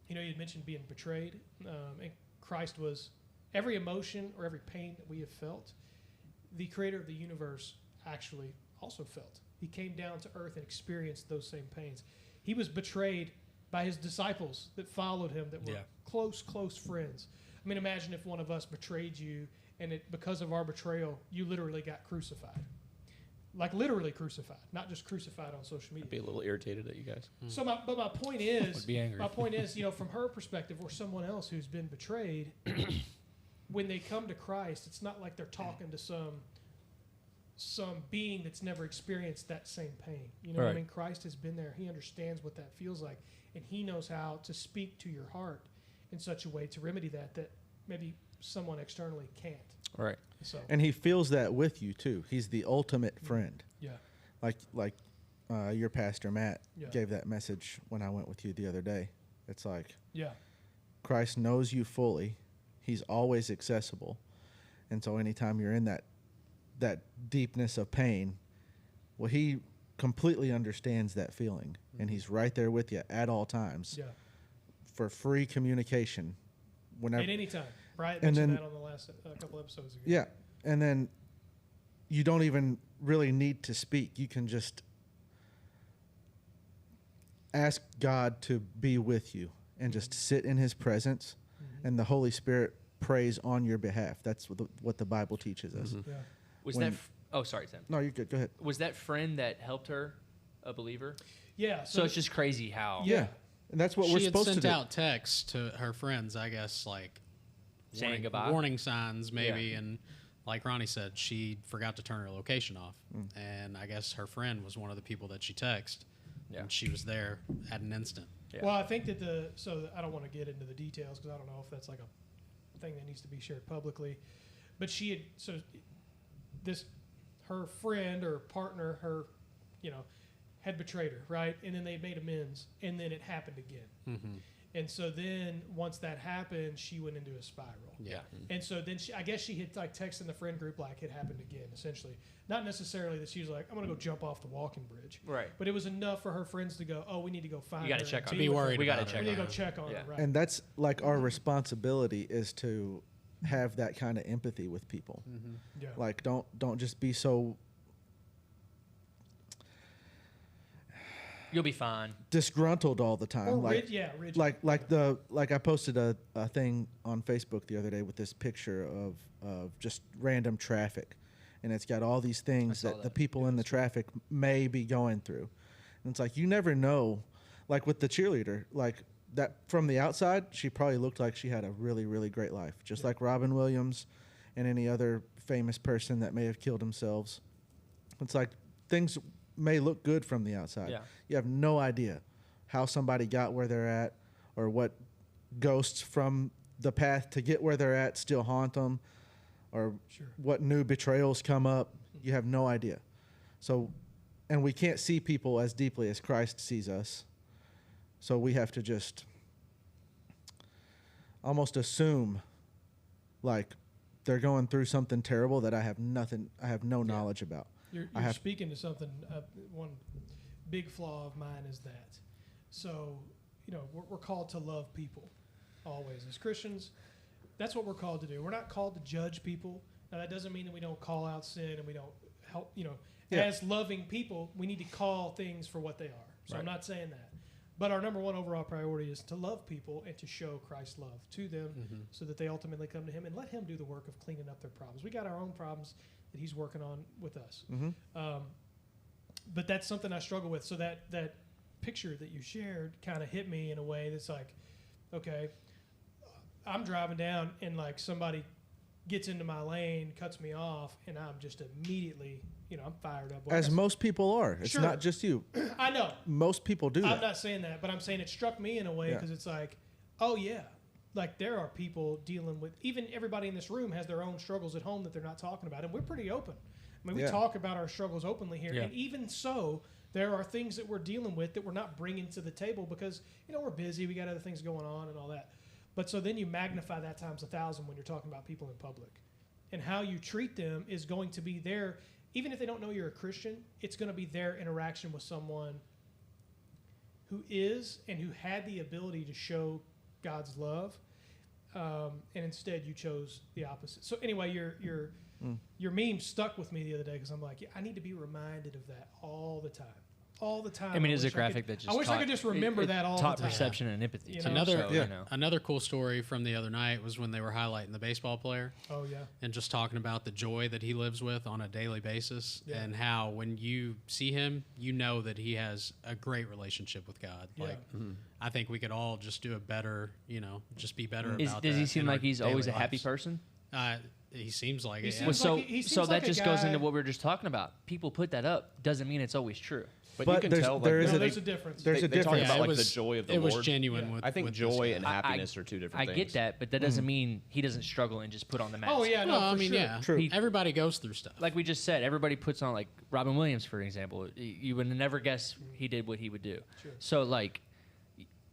you had mentioned being betrayed, and Christ was every emotion or every pain that we have felt, the creator of the universe actually also felt. He came down to earth and experienced those same pains. He was betrayed by his disciples that followed him, that were close friends. I mean, imagine if one of us betrayed you, and because of our betrayal, you literally got crucified. Like literally crucified, not just crucified on social media. I'd be a little irritated at you guys. So my point is, Would be angry. my point is, from her perspective, or someone else who's been betrayed, when they come to Christ, it's not like they're talking to some being that's never experienced that same pain. You know what I Right. mean? Christ has been there. He understands what that feels like, and he knows how to speak to your heart in such a way to remedy that maybe someone externally can't. Right. So And he feels that with you too. He's the ultimate friend. yeah, Like your pastor Matt Yeah. gave that message when I went with you the other day. It's like yeah, Christ knows you fully. He's always accessible. And so anytime you're in that deepness of pain, well, he completely understands that feeling, and he's right there with you at all times yeah. for free communication whenever. At any time, right? And Mentioned then- that on the last couple episodes ago. Yeah. And then you don't even really need to speak. You can just ask God to be with you and just sit in his presence, and the Holy Spirit prays on your behalf. That's what the Bible teaches us. Yeah. Was When- that? Oh, sorry, Tim. No, you're good. Go ahead. Was that friend that helped her a believer? Yeah. So it's just crazy how Yeah. And that's what we're She had supposed to sent do. out texts to her friends, I guess, like saying goodbye. warning signs maybe, Yeah. and like Ronnie said, she forgot to turn her location off, and I guess her friend was one of the people that she texted, Yeah. and she was there at an instant. Yeah. Well, I think that I don't want to get into the details because I don't know if that's like a thing that needs to be shared publicly. But her friend or partner, had betrayed her, right? And then they made amends, and then it happened again. Mm-hmm. And so then once that happened, she went into a spiral. Yeah. And so then I guess she had like texted the friend group like it happened again, essentially. Not necessarily that she was like, I'm going to go jump off the walking bridge. Right. But it was enough for her friends to go, oh, we need to go find her. You got to check and on be her. Be worried We got to about check We on need to her. go check on Yeah. her, right? And that's like our responsibility is to have that kind of empathy with people. Yeah. Like don't just be so You'll be fine. disgruntled all the time. Or like rigid. like I posted a thing on Facebook the other day with this picture of just random traffic, and it's got all these things saw that the that. people in the traffic may be going through, and it's like you never know. Like with the cheerleader, like that from the outside, she probably looked like she had a really, really great life, just like Robin Williams and any other famous person that may have killed themselves. It's like things may look good from the outside. Yeah. You have no idea how somebody got where they're at or what ghosts from the path to get where they're at still haunt them or Sure. what new betrayals come up. You have no idea. So, and we can't see people as deeply as Christ sees us. So we have to just almost assume like they're going through something terrible that I have no knowledge about. You're I have- speaking to something. One big flaw of mine is that. So, we're called to love people always as Christians. That's what we're called to do. We're not called to judge people. Now, that doesn't mean that we don't call out sin and we don't help. Yeah. As loving people, we need to call things for what they are. So I'm not saying that. But our number one overall priority is to love people and to show Christ's love to them so that they ultimately come to him and let him do the work of cleaning up their problems. We got our own problems that he's working on with us. But that's something I struggle with. So that picture that you shared kind of hit me in a way that's like, okay, I'm driving down and like somebody gets into my lane, cuts me off, and I'm just immediately, I'm fired up. As most people are. It's Sure. not just you. I know. Most people do I'm that. not saying that, but I'm saying it struck me in a way Yeah. because it's like, oh yeah, like there are people dealing with. Even everybody in this room has their own struggles at home that they're not talking about, and we're pretty open. I mean, we Yeah. talk about our struggles openly here, Yeah. and even so, there are things that we're dealing with that we're not bringing to the table because we're busy, we got other things going on, and all that. But so then you magnify that times 1,000 when you're talking about people in public, and how you treat them is going to be their. Even if they don't know you're a Christian, it's going to be their interaction with someone who is and who had the ability to show God's love, and instead you chose the opposite. So anyway, your meme stuck with me the other day because I'm like, yeah, I need to be reminded of that all the time. All the time. I mean, it's a wish graphic could- that just I wish I taught- could just remember it that all taught the time. perception and empathy. You too, know? so, Another cool story from the other night was when they were highlighting the baseball player Oh yeah. and just talking about the joy that he lives with on a daily basis Yeah. and how when you see him, you know that he has a great relationship with God. Yeah. Like, I think we could all just do a better, just be better about Does that he seem in like our he's always a daily happy lives. person? He seems like He it. seems yeah. Well, like he so seems that like a just goes guy- into what we were just talking about. People put that up. Doesn't mean it's always true. But, But you can there's- tell there like, is No, a- there's a difference. There's a they talk difference. about it like was, the joy of the it was Lord. genuine Yeah. with I think with this joy guy. and happiness are two different I things. get that, but that doesn't mean he doesn't struggle and just put on the mask. Oh yeah, no, Well, for I mean, sure. yeah, True. everybody goes through stuff. Like we just said, everybody puts on like Robin Williams, for example. You would never guess he did what he would do. Sure. So like,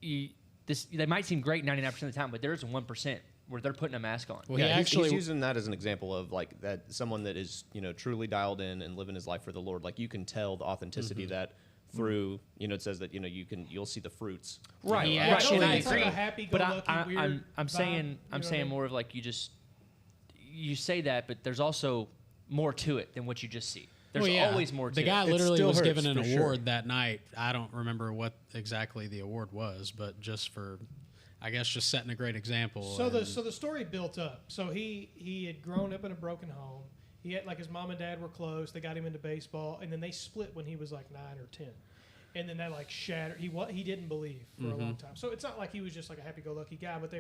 they might seem great 99% of the time, but there's 1% where they're putting a mask on. Well, Yeah, he he's actually using that as an example of like that someone that is truly dialed in and living his life for the Lord. Like you can tell the authenticity that through it says that you'll see the fruits. Right, He right. actually- And I It's like agree. a happy-go-lucky, But I'm weird saying vibe, more of like you say that, but there's also more to it than what you just see. There's Well, yeah. always more to The guy it. It literally still was hurts, given an for sure. award that night. I don't remember what exactly the award was, but just for, I guess, just setting a great example. So and- the story built up. So he had grown up in a broken home. He had like his mom and dad were close. They got him into baseball, and then they split when he was like 9 or 10. And then that like shattered. He didn't believe for a long time. So it's not like he was just like a happy-go-lucky guy. But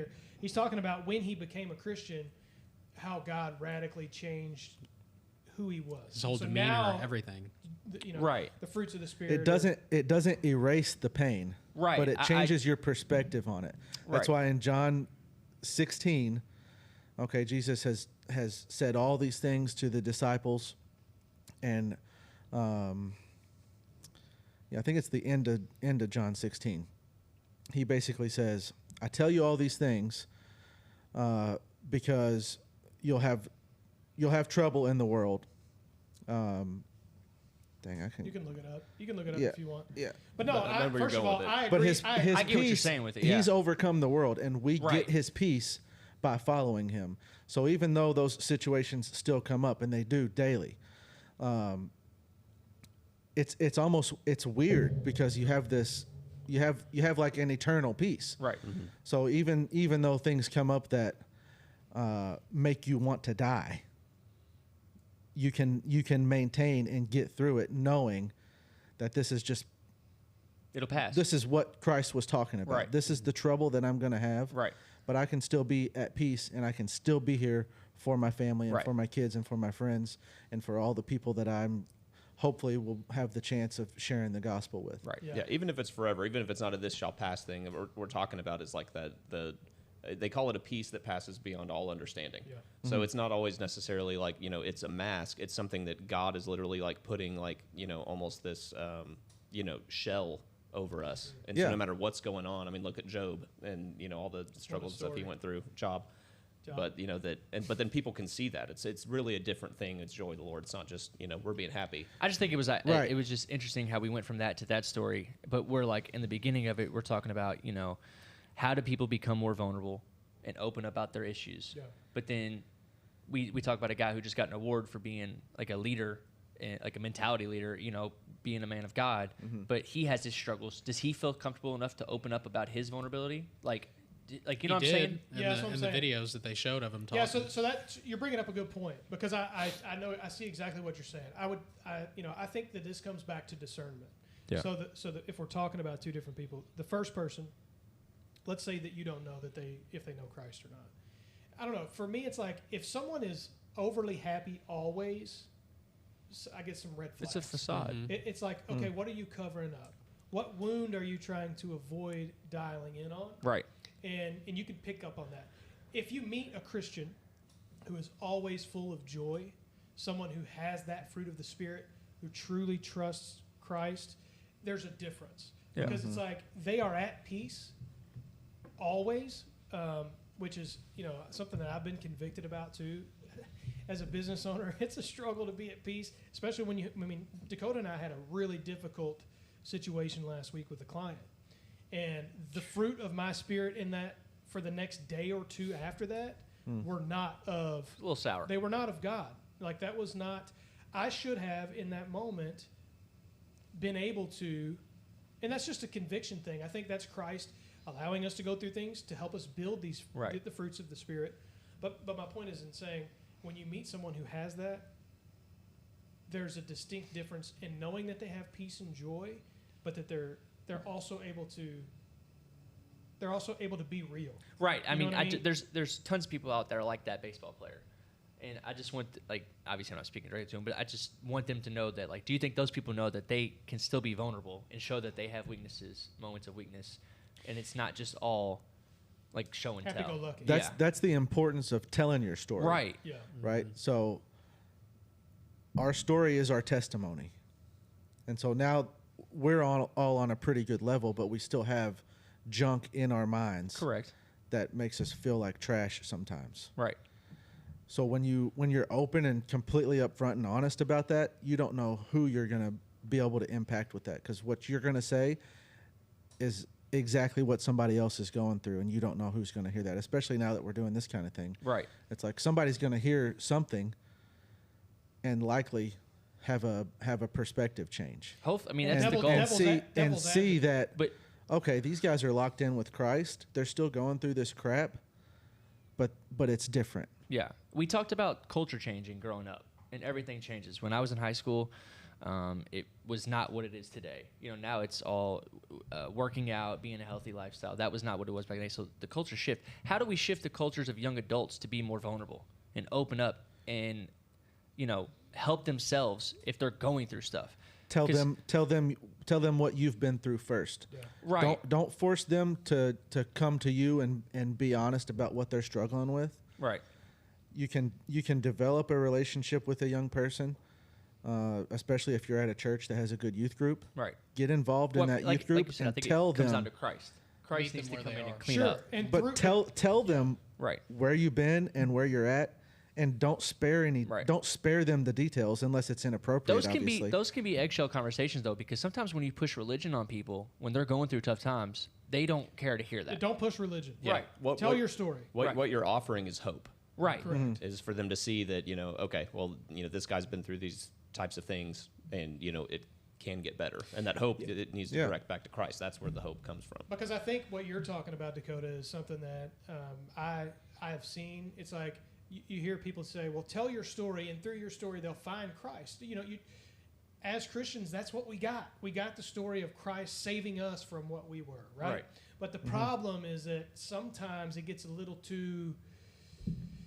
he's talking about when he became a Christian, how God radically changed who he was. his whole so demeanor, now, everything. Right. The fruits of the spirit. It doesn't erase the pain, Right. but it changes your perspective on it. That's Right. why in John 16, okay, Jesus has said all these things to the disciples, and I think it's the end of John 16. He basically says, I tell you all these things because you'll have trouble in the world. You can look it up. You can look it up Yeah, if you want. yeah. But no, But I remember you're first of going all, with it. I But agree. his I get what you're peace, saying with it, he's yeah. overcome the world, and we Right. get his peace by following him. So even though those situations still come up, and they do daily, it's almost weird because you have this, you have like an eternal peace. Right. So even though things come up that make you want to die, you can maintain and get through it, knowing that this is just It'll pass. this is what Christ was talking about. Right. This is the trouble that I'm going to have. Right. But I can still be at peace, and I can still be here for my family and Right. for my kids and for my friends and for all the people that I'm hopefully will have the chance of sharing the gospel with. Right. Yeah. Yeah, even if it's forever, even if it's not a this shall pass thing, we're talking about is like they call it a peace that passes beyond all understanding. Yeah. So it's not always necessarily like, it's a mask. It's something that God is literally like putting like, almost this, shell over us. And Yeah. so no matter what's going on, I mean, look at Job and, all the struggles that he story. went through, Job. But, but then people can see that. It's really a different thing. It's joy of the Lord. It's not just, we're being happy. I just think it was Right. it was just interesting how we went from that to that story. But we're like in the beginning of it, we're talking about how do people become more vulnerable and open up about their issues. Yeah. But then we talk about a guy who just got an award for being like a leader, and like a mentality leader. Being a man of God. But he has his struggles. Does he feel comfortable enough to open up about his vulnerability? Like you know He what I'm did saying? in, Yeah, that's the, what I'm in the saying. videos that they showed of him talking. Yeah, so that you're bringing up a good point, because I know I see exactly what you're saying. I think that this comes back to discernment. Yeah. So that if we're talking about two different people, the first person, let's say that you don't know if they know Christ or not. I don't know. For me, it's like if someone is overly happy always, I get some red flags. It's a facade. It's like, okay, what are you covering up? What wound are you trying to avoid dialing in on? Right. And you can pick up on that. If you meet a Christian who is always full of joy, someone who has that fruit of the Spirit, who truly trusts Christ, there's a difference. Yeah. Because it's like they are at peace always, which is something that I've been convicted about too. As a business owner, it's a struggle to be at peace, especially when Dakota and I had a really difficult situation last week with a client. And the fruit of my spirit in that for the next day or two after that were not of... A little sour. They were not of God. Like that was not... I should have, in that moment, been able to... And that's just a conviction thing. I think that's Christ allowing us to go through things to help us build these... Right. the fruits of the Spirit. But my point is in saying, when you meet someone who has that, there's a distinct difference in knowing that they have peace and joy, but that they're also able to be real. Right. I You know mean, what I mean? there's tons of people out there like that baseball player, and I just want obviously I'm not speaking directly to them, but I just want them to know that do you think those people know that they can still be vulnerable and show that they have weaknesses, moments of weakness, and it's not just all like show and tell. Happy-go-lucky. That's the importance of telling your story. Right. Yeah. Right? So our story is our testimony. And so now we're all on a pretty good level, but we still have junk in our minds. Correct. That makes us feel like trash sometimes. Right. So when you're open and completely upfront and honest about that, you don't know who you're going to be able to impact with that, because what you're going to say is exactly what somebody else is going through, and you don't know who's going to hear that, especially now that we're doing this kind of thing. Right. It's like somebody's going to hear something and likely have a perspective change. I mean, that's And the goal. And see that, But okay, these guys are locked in with Christ. They're still going through this crap, but it's different. yeah, we talked about culture changing growing up, and everything changes. When I was in high school, it was not what it is today. Now it's all working out, being a healthy lifestyle. That was not what it was back then. So the culture shift. How do we shift the cultures of young adults to be more vulnerable and open up and, help themselves if they're going through stuff? Tell them what you've been through first. Yeah. Right. Don't force them to come to you and be honest about what they're struggling with. Right. You can develop a relationship with a young person especially if you're at a church that has a good youth group. Right. Get involved in that youth group like you said, I and think tell it comes them. down to Christ. Meet Christ them needs to where come they in are. and clean Sure. up. And But tell them Right. where you've been and where you're at, and don't spare Right. don't spare them the details unless it's inappropriate. Those can be eggshell conversations though, because sometimes when you push religion on people when they're going through tough times, they don't care to hear that. Don't push religion. Yeah. Right. Tell your story. What you're offering is hope. Right. Correct. Is for them to see that, okay, well, this guy's been through these types of things, and it can get better, and that hope it needs to direct back to Christ. That's where the hope comes from. Because I think what you're talking about, Dakota, is something that I have seen. It's like you hear people say, "Well, tell your story, and through your story, they'll find Christ." As Christians, that's what we got. We got the story of Christ saving us from what we were, right? But the problem is that sometimes it gets a little too.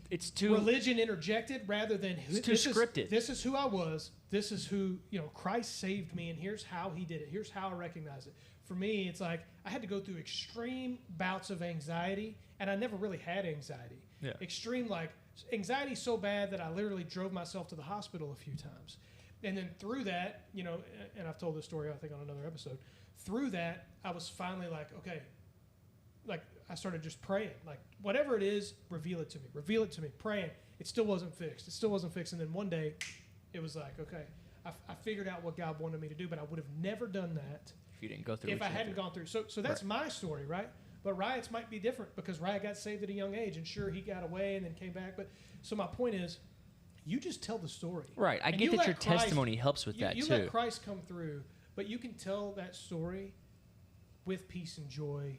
It's too religion interjected rather than it's too scripted. This is who I was. This is who Christ saved me, and here's how He did it. Here's how I recognize it. For me, it's like I had to go through extreme bouts of anxiety, and I never really had anxiety. Yeah. Extreme, like anxiety so bad that I literally drove myself to the hospital a few times, and then through that, and I've told this story I think on another episode. Through that, I was finally like, okay. Like I started just praying, like whatever it is, reveal it to me, praying. It still wasn't fixed. And then one day it was like, okay, I figured out what God wanted me to do, but I would have never done that if you didn't go through if I hadn't gone through. So that's my story, right? But Riot's might be different because Riot got saved at a young age, and sure, he got away and then came back. But so my point is, you just tell the story. Right. I And get you that let your testimony helps with that you too. let Christ come through, but you can tell that story with peace and joy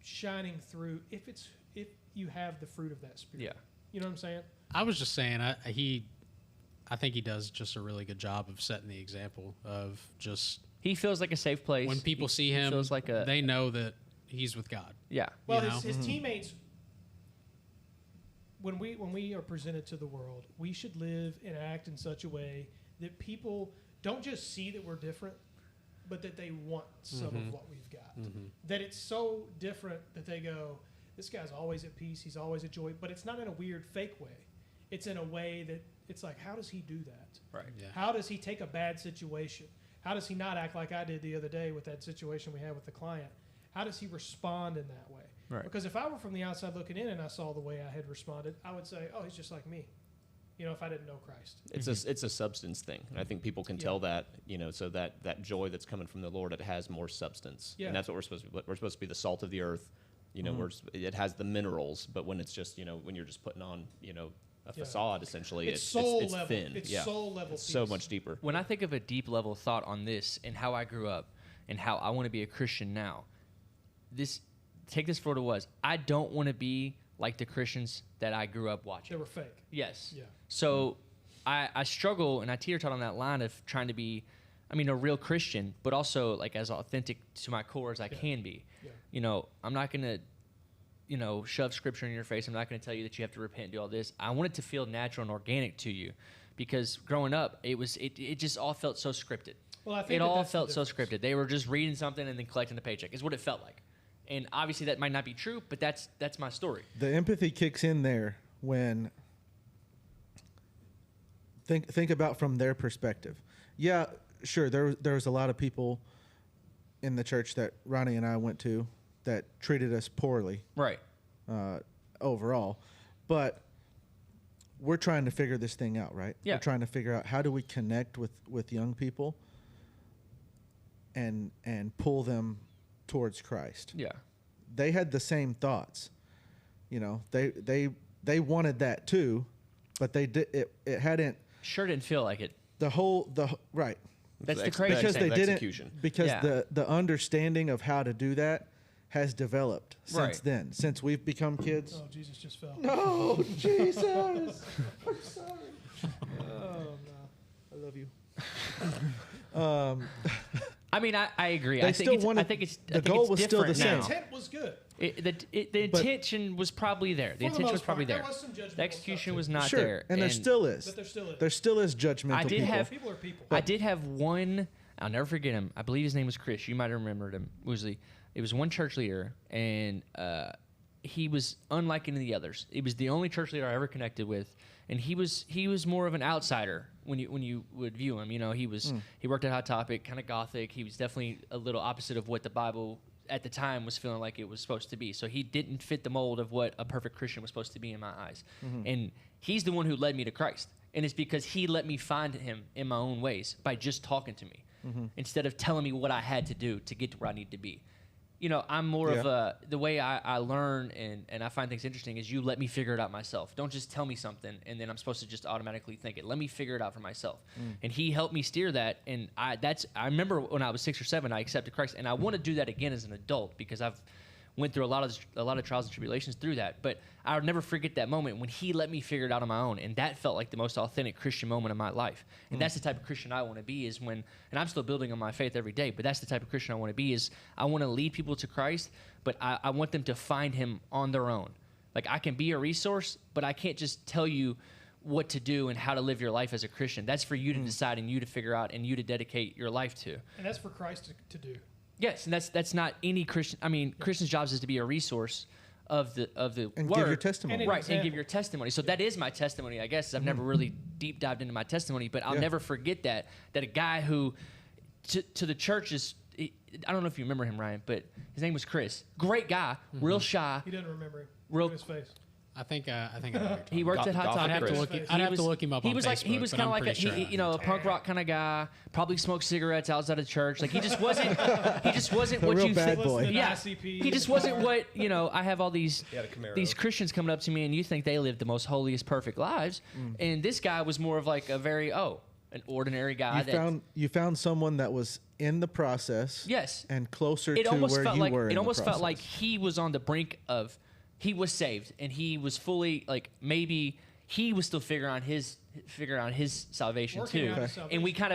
shining through if you have the fruit of that spirit. Yeah. You know what I'm saying? I was just saying, I think he does just a really good job of setting the example of just He feels like a safe place. when people see He him, feels like they know that he's with God. yeah. Well, You know? his teammates, when we are presented to the world, we should live and act in such a way that people don't just see that we're different, but that they want some of what we've got. That it's so different that they go, this guy's always at peace, he's always at joy, but it's not in a weird fake way. It's in a way that it's like, how does he do that? Right. Yeah. How does he take a bad situation? How does he not act like I did the other day with that situation we had with the client? How does he respond in that way? Right. Because if I were from the outside looking in and I saw the way I had responded, I would say, oh, he's just like me. If I didn't know Christ. It's a substance thing, and I think people can tell that, so that joy that's coming from the Lord, it has more substance, and that's what we're supposed to be. We're supposed to be the salt of the earth, it has the minerals, but when it's just, when you're just putting on, a facade, essentially, It's soul it's level. thin. It's yeah. soul level. It's so peace. much deeper. When I think of a deep level thought on this and how I grew up and how I want to be a Christian now, take this for what it was. I don't want to be like the Christians that I grew up watching. They were fake. Yes. Yeah. So I struggle and I teeter-tot on that line of trying to be, a real Christian, but also like as authentic to my core as I can be. Yeah. I'm not going to, shove scripture in your face. I'm not going to tell you that you have to repent and do all this. I want it to feel natural and organic to you, because growing up, it just all felt so scripted. Well, I think it all that's the felt so difference. scripted. They were just reading something and then collecting a paycheck. Is what it felt like. And obviously that might not be true, but that's my story. The empathy kicks in there when think about from their perspective. Yeah, sure. There was a lot of people in the church that Ronnie and I went to that treated us poorly Right. overall, but we're trying to figure this thing out, right? Yeah. We're trying to figure out how do we connect with young people and pull them towards Christ. Yeah. They had the same thoughts. They wanted that too, but they did it hadn't Sure didn't feel like it. right. That's the Ex- crazy Because thing. they didn't execution. because Yeah. the understanding of how to do that has developed Right. since then. Since we've become kids. Oh, Jesus just fell. No, Jesus. I'm sorry. Oh, no. I love you. I agree. They I think still it's, wanted- I think it's the I think goal it's was still the different same. now. Intent was good. The intention was probably there. The For the intention was most probably part, there there. was some judgmental The execution stuff, was too. not Sure, there. and there still is. But there still is. There still is judgmental I did people. have- People are people. I did have one. I'll never forget him. I believe his name was Chris. You might have remembered him. It was one church leader, and he was unlike any of the others. He was the only church leader I ever connected with, and he was more of an outsider when you would view him. You know, he worked at Hot Topic, kind of gothic. He was definitely a little opposite of what the Bible at the time was feeling like it was supposed to be. So he didn't fit the mold of what a perfect Christian was supposed to be in my eyes. And he's the one who led me to Christ. And it's because he let me find him in my own ways by just talking to me instead of telling me what I had to do to get to where I need to be. You know, I'm more of the way I learn and I find things interesting is you let me figure it out myself. Don't just tell me something and then I'm supposed to just automatically think it. Let me figure it out for myself. And he helped me steer that. And I remember when I was 6 or 7, I accepted Christ, and I want to do that again as an adult because I've went through a lot of trials and tribulations through that. But I'll never forget that moment when he let me figure it out on my own, and that felt like the most authentic Christian moment of my life. And that's the type of Christian I want to be. Is when, and I'm still building on my faith every day, but that's the type of Christian I want to be. Is I want to lead people to Christ, but I want them to find him on their own. Like I can be a resource, but I can't just tell you what to do and how to live your life as a Christian. That's for you to decide and you to figure out and you to dedicate your life to. And that's for Christ to do. Yes, and that's not any Christian. I mean, Christians' jobs is to be a resource of the And word. give your testimony. And Right, and give your testimony. So that is my testimony, I guess. I've never really deep dived into my testimony, but I'll never forget that a guy who to the church is, I don't know if you remember him, Ryan, but his name was Chris. Great guy, real shy. He doesn't remember him. Real- Look at his face. I think I know what you're talking He worked Go- at Hot Gothic Topic. Chris. I'd have to look him up He on was like he Facebook, was but kind of I'm like a, pretty sure I a punk rock kind of guy. Probably smoked cigarettes outside of church. Like he just wasn't what real you bad think. boy. Yeah, ICP he just in the wasn't car. what I have all these He had a Camaro. these Christians coming up to me, and you think they live the most holiest, perfect lives, and this guy was more of like a very an ordinary guy. You found someone that was in the process. Yes. And closer It to almost where felt you like were. it almost felt like he was on the brink of. He was saved, and he was fully like maybe he was still figuring out his salvation Working too. out his And we kind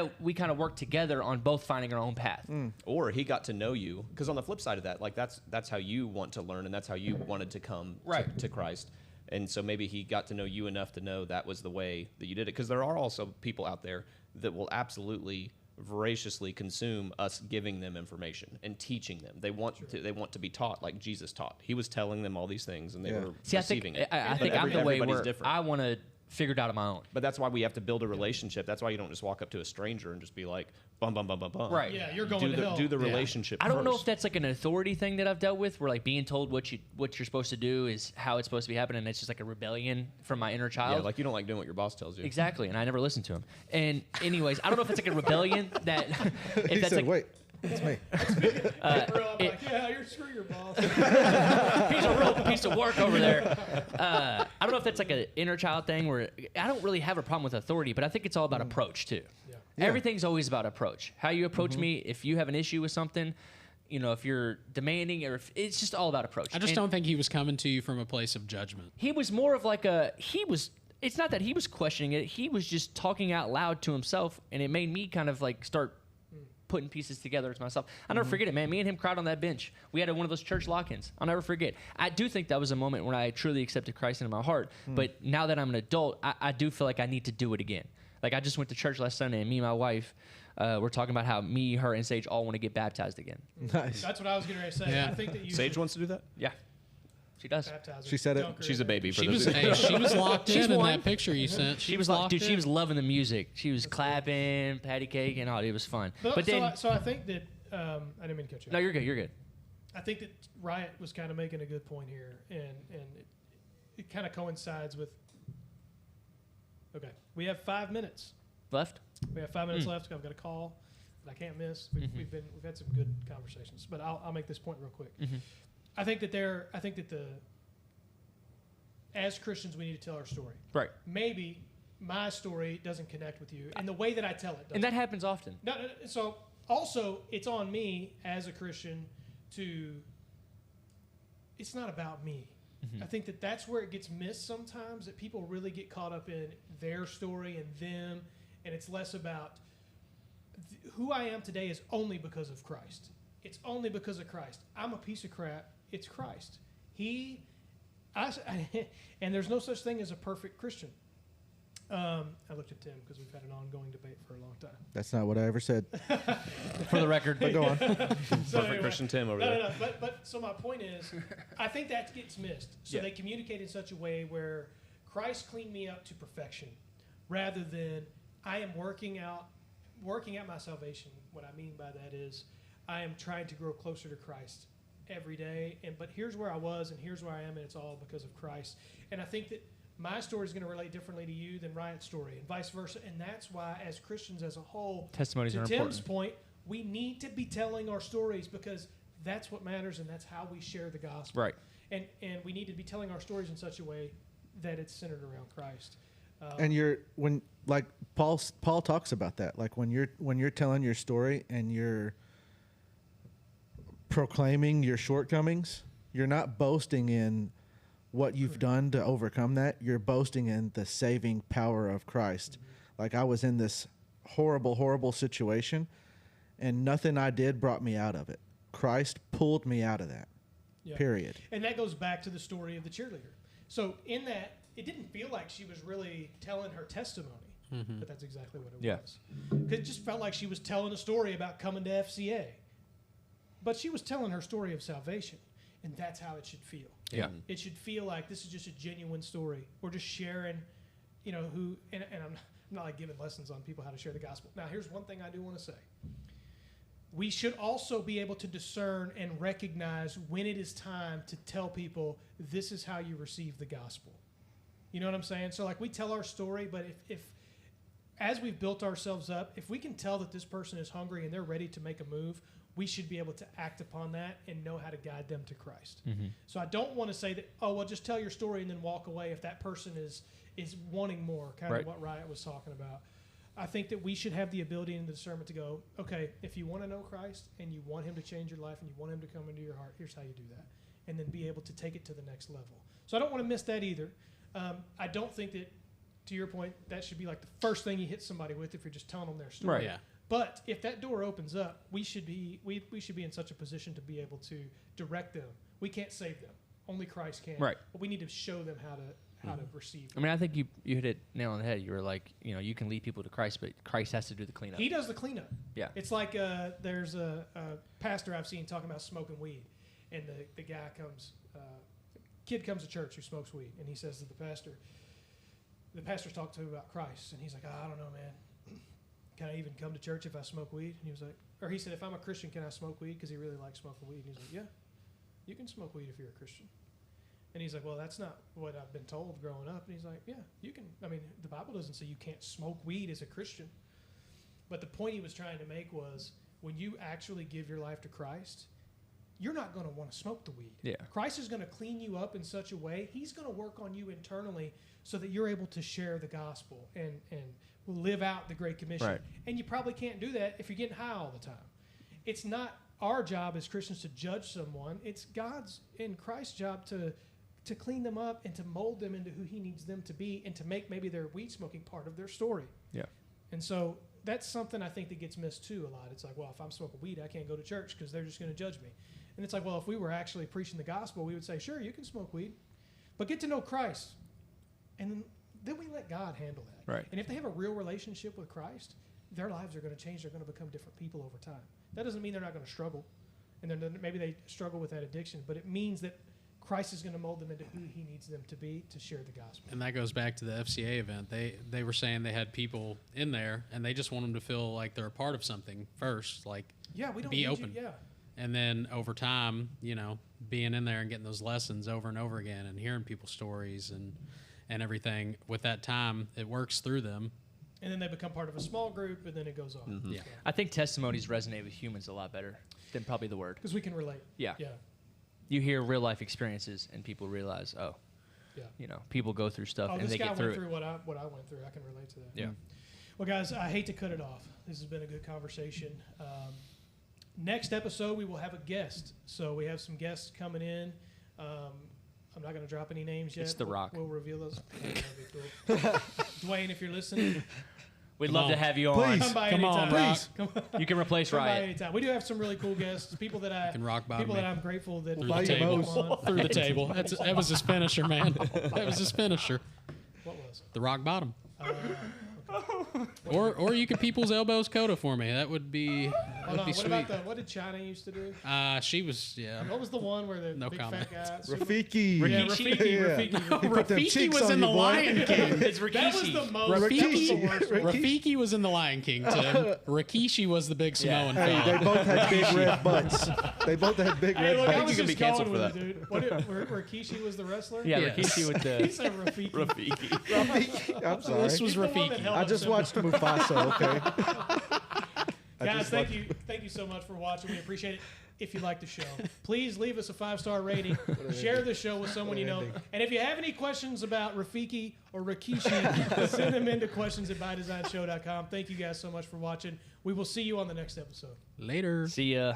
of worked together on both finding our own path. Or he got to know you, because on the flip side of that, like that's how you want to learn, and that's how you wanted to come to Christ. And so maybe he got to know you enough to know that was the way that you did it. Because there are also people out there that will absolutely voraciously consume us giving them information and teaching them. They want to be taught like Jesus taught. He was telling them all these things, and they were See, I think receiving it. I But think I'm the way everybody's where different. I want to figure it out on my own. But that's why we have to build a relationship. That's why you don't just walk up to a stranger and just be like, bum, bum, bum, bum, bum. Right. Yeah, you're going Do to the, hell. do the relationship I don't know if first. that's like an authority thing that I've dealt with, where like being told what you're supposed to do is how it's supposed to be happening, and it's just like a rebellion from my inner child. Yeah, like you don't like doing what your boss tells you. Exactly, and I never listened to him. And anyways, I don't know if it's like a rebellion that if He that's said, like "Wait, it's me." Yeah, you're screw your boss. he's a real piece of work over there. I don't know if that's like an inner child thing where I don't really have a problem with authority, but I think it's all about approach too. Yeah. Everything's always about approach. How you approach me, if you have an issue with something, if you're demanding, or if it's just all about approach. I just And don't think he was coming to you from a place of judgment. He was more of like it's not that he was questioning it. He was just talking out loud to himself, and it made me kind of like start putting pieces together to myself. I'll never forget it, man. Me and him cried on that bench. We had one of those church lock-ins. I'll never forget. I do think that was a moment when I truly accepted Christ into my heart. But now that I'm an adult, I do feel like I need to do it again. Like I just went to church last Sunday, and me and my wife were talking about how me, her, and Sage all want to get baptized again. Nice. That's what I was getting ready to say. Yeah. I think that you Sage wants to do that? Yeah, she does. baptize her, She said it. dunk her She's in a there. baby. For She those was who- she was locked She's in one. that picture you sent. She was like, dude, she was loving the music. She was clapping, patty cake, and all. It was fun. But then, So I think that I didn't mean to cut you. no, off. you're good. You're good. I think that Riot was kind of making a good point here, and it kind of coincides with. Okay, we have 5 minutes. Left. We have 5 minutes left. I've got a call that I can't miss. We've had some good conversations, but I'll make this point real quick. I think that as Christians we need to tell our story. Right. Maybe my story doesn't connect with you, and the way that I tell it doesn't. And that happens often. No, so also it's on me as a Christian to. It's not about me. I think that that's where it gets missed sometimes. That people really get caught up in their story and them, and it's less about who I am today is only because of Christ. It's only because of Christ. I'm a piece of crap. It's Christ. And there's no such thing as a perfect Christian. I looked at Tim because we've had an ongoing debate for a long time. That's not what I ever said. For the record. But go on. So Perfect Christian Tim over no, there. No, no. But so my point is, I think that gets missed. So Yeah. they communicate in such a way where Christ cleaned me up to perfection, rather than I am working out my salvation. What I mean by that is, I am trying to grow closer to Christ every day. But here's where I was, and here's where I am, and it's all because of Christ. And I think that my story is going to relate differently to you than Riot's story, and vice versa. And that's why, as Christians as a whole, Testimonies to are Tim's important. point, we need to be telling our stories because that's what matters, and that's how we share the gospel. Right. And we need to be telling our stories in such a way that it's centered around Christ. And Paul talks about that. Like when you're telling your story and you're proclaiming your shortcomings, you're not boasting in what you've done to overcome that. You're boasting in the saving power of Christ. Mm-hmm. Like I was in this horrible, horrible situation, and nothing I did brought me out of it. Christ pulled me out of that. Yeah. Period. And that goes back to the story of the cheerleader. So in that, it didn't feel like she was really telling her testimony, but that's exactly what it was. Because it just felt like she was telling a story about coming to FCA. But she was telling her story of salvation, and that's how it should feel. Yeah. It should feel like this is just a genuine story. We're just sharing, and I'm not like giving lessons on people how to share the gospel. Now, here's one thing I do want to say. We should also be able to discern and recognize when it is time to tell people this is how you receive the gospel. You know what I'm saying? So like we tell our story, but if as we've built ourselves up, if we can tell that this person is hungry and they're ready to make a move, we should be able to act upon that and know how to guide them to Christ. Mm-hmm. So I don't want to say that, oh, well, just tell your story and then walk away if that person is wanting more, kind of what Riot was talking about. I think that we should have the ability and the discernment to go, okay, if you want to know Christ and you want him to change your life and you want him to come into your heart, here's how you do that. And then be able to take it to the next level. So I don't want to miss that either. I don't think that, to your point, that should be like the first thing you hit somebody with if you're just telling them their story. Right. Yeah. But if that door opens up, we should be in such a position to be able to direct them. We can't save them. Only Christ can. Right. But we need to show them how to receive. I mean, I think you hit it nail on the head. You were like, you can lead people to Christ, but Christ has to do the cleanup. He does the cleanup. Yeah. It's like there's a pastor I've seen talking about smoking weed, and the guy comes, kid comes to church who smokes weed, and he says to the pastor's talking to him about Christ, and he's like, I don't know, man. Can I even come to church if I smoke weed? And he said, if I'm a Christian, can I smoke weed? Because he really likes smoking weed. And he's like, yeah, you can smoke weed if you're a Christian. And he's like, well, that's not what I've been told growing up. And he's like, yeah, you can. I mean, the Bible doesn't say you can't smoke weed as a Christian. But the point he was trying to make was when you actually give your life to Christ, you're not going to want to smoke the weed. Yeah. Christ is going to clean you up in such a way. He's going to work on you internally so that you're able to share the gospel and live out the Great Commission. Right. And you probably can't do that if you're getting high all the time. It's not our job as Christians to judge someone. It's God's and Christ's job to clean them up and to mold them into who he needs them to be and to make maybe their weed smoking part of their story. Yeah. And so that's something I think that gets missed too a lot. It's like, well, if I'm smoking weed, I can't go to church because they're just going to judge me. And it's like, well, if we were actually preaching the gospel, we would say, sure, you can smoke weed, but get to know Christ. And then we let God handle that. Right. And if they have a real relationship with Christ, their lives are going to change. They're going to become different people over time. That doesn't mean they're not going to struggle. And then maybe they struggle with that addiction, but it means that Christ is going to mold them into who he needs them to be to share the gospel. And that goes back to the FCA event. They were saying they had people in there, and they just want them to feel like they're a part of something first, like Yeah, we don't be need open. You. Yeah. And then over time, being in there and getting those lessons over and over again and hearing people's stories and everything, with that time, it works through them. And then they become part of a small group, and then it goes on. Yeah. I think testimonies resonate with humans a lot better than probably the word. Because we can relate. Yeah. Yeah. You hear real life experiences, and people realize, Yeah. People go through stuff Oh, and this they guy get through went it. through what I went through. I can relate to that. Yeah. Well, guys, I hate to cut it off. This has been a good conversation. Next episode, we will have a guest. So we have some guests coming in. I'm not going to drop any names yet. It's The Rock. We'll reveal those. That'd be cool. Dwayne, if you're listening, We'd Come love on. to have you on. come by Come anytime. on, Rock. Come, You can replace come by Riot. anytime. We do have some really cool guests. People that can rock bottom people me. that I'm grateful that Through Buy the you table. both. on. Through the table. That was his finisher, man. That was his finisher. What was it? The rock bottom. Or you could People's Elbows Coda for me. That would be Hold on, sweet. what did China used to do? She was What was the one where the No big comment. fat guy? Rafiki. Yeah, Rikishi? Rafiki. He put them Rafiki cheeks was on in you, the boy. Lion King. It's That was Rikishi. the most. Rikishi. That was the worst one. Rafiki was in the Lion King, Tim. Rikishi was the big Samoan Hey, fella. they both had big red butts. They both had big Hey, red look, butts. I was you can just be canceled going for with it, dude. What Rikishi was the wrestler? Yeah, Yes. Rikishi with He the. said Rafiki. Rafiki. Rafiki. I'm sorry. This was He's the one that Rafiki. held I up just Simba. watched Mufasa, okay? Guys, thank you so much for watching. We appreciate it. If you like the show, please leave us a 5-star rating. Share the show with someone you know. And if you have any questions about Rafiki or Rikishi, send them into questions@bydesignshow.com. Thank you guys so much for watching. We will see you on the next episode. Later. See ya.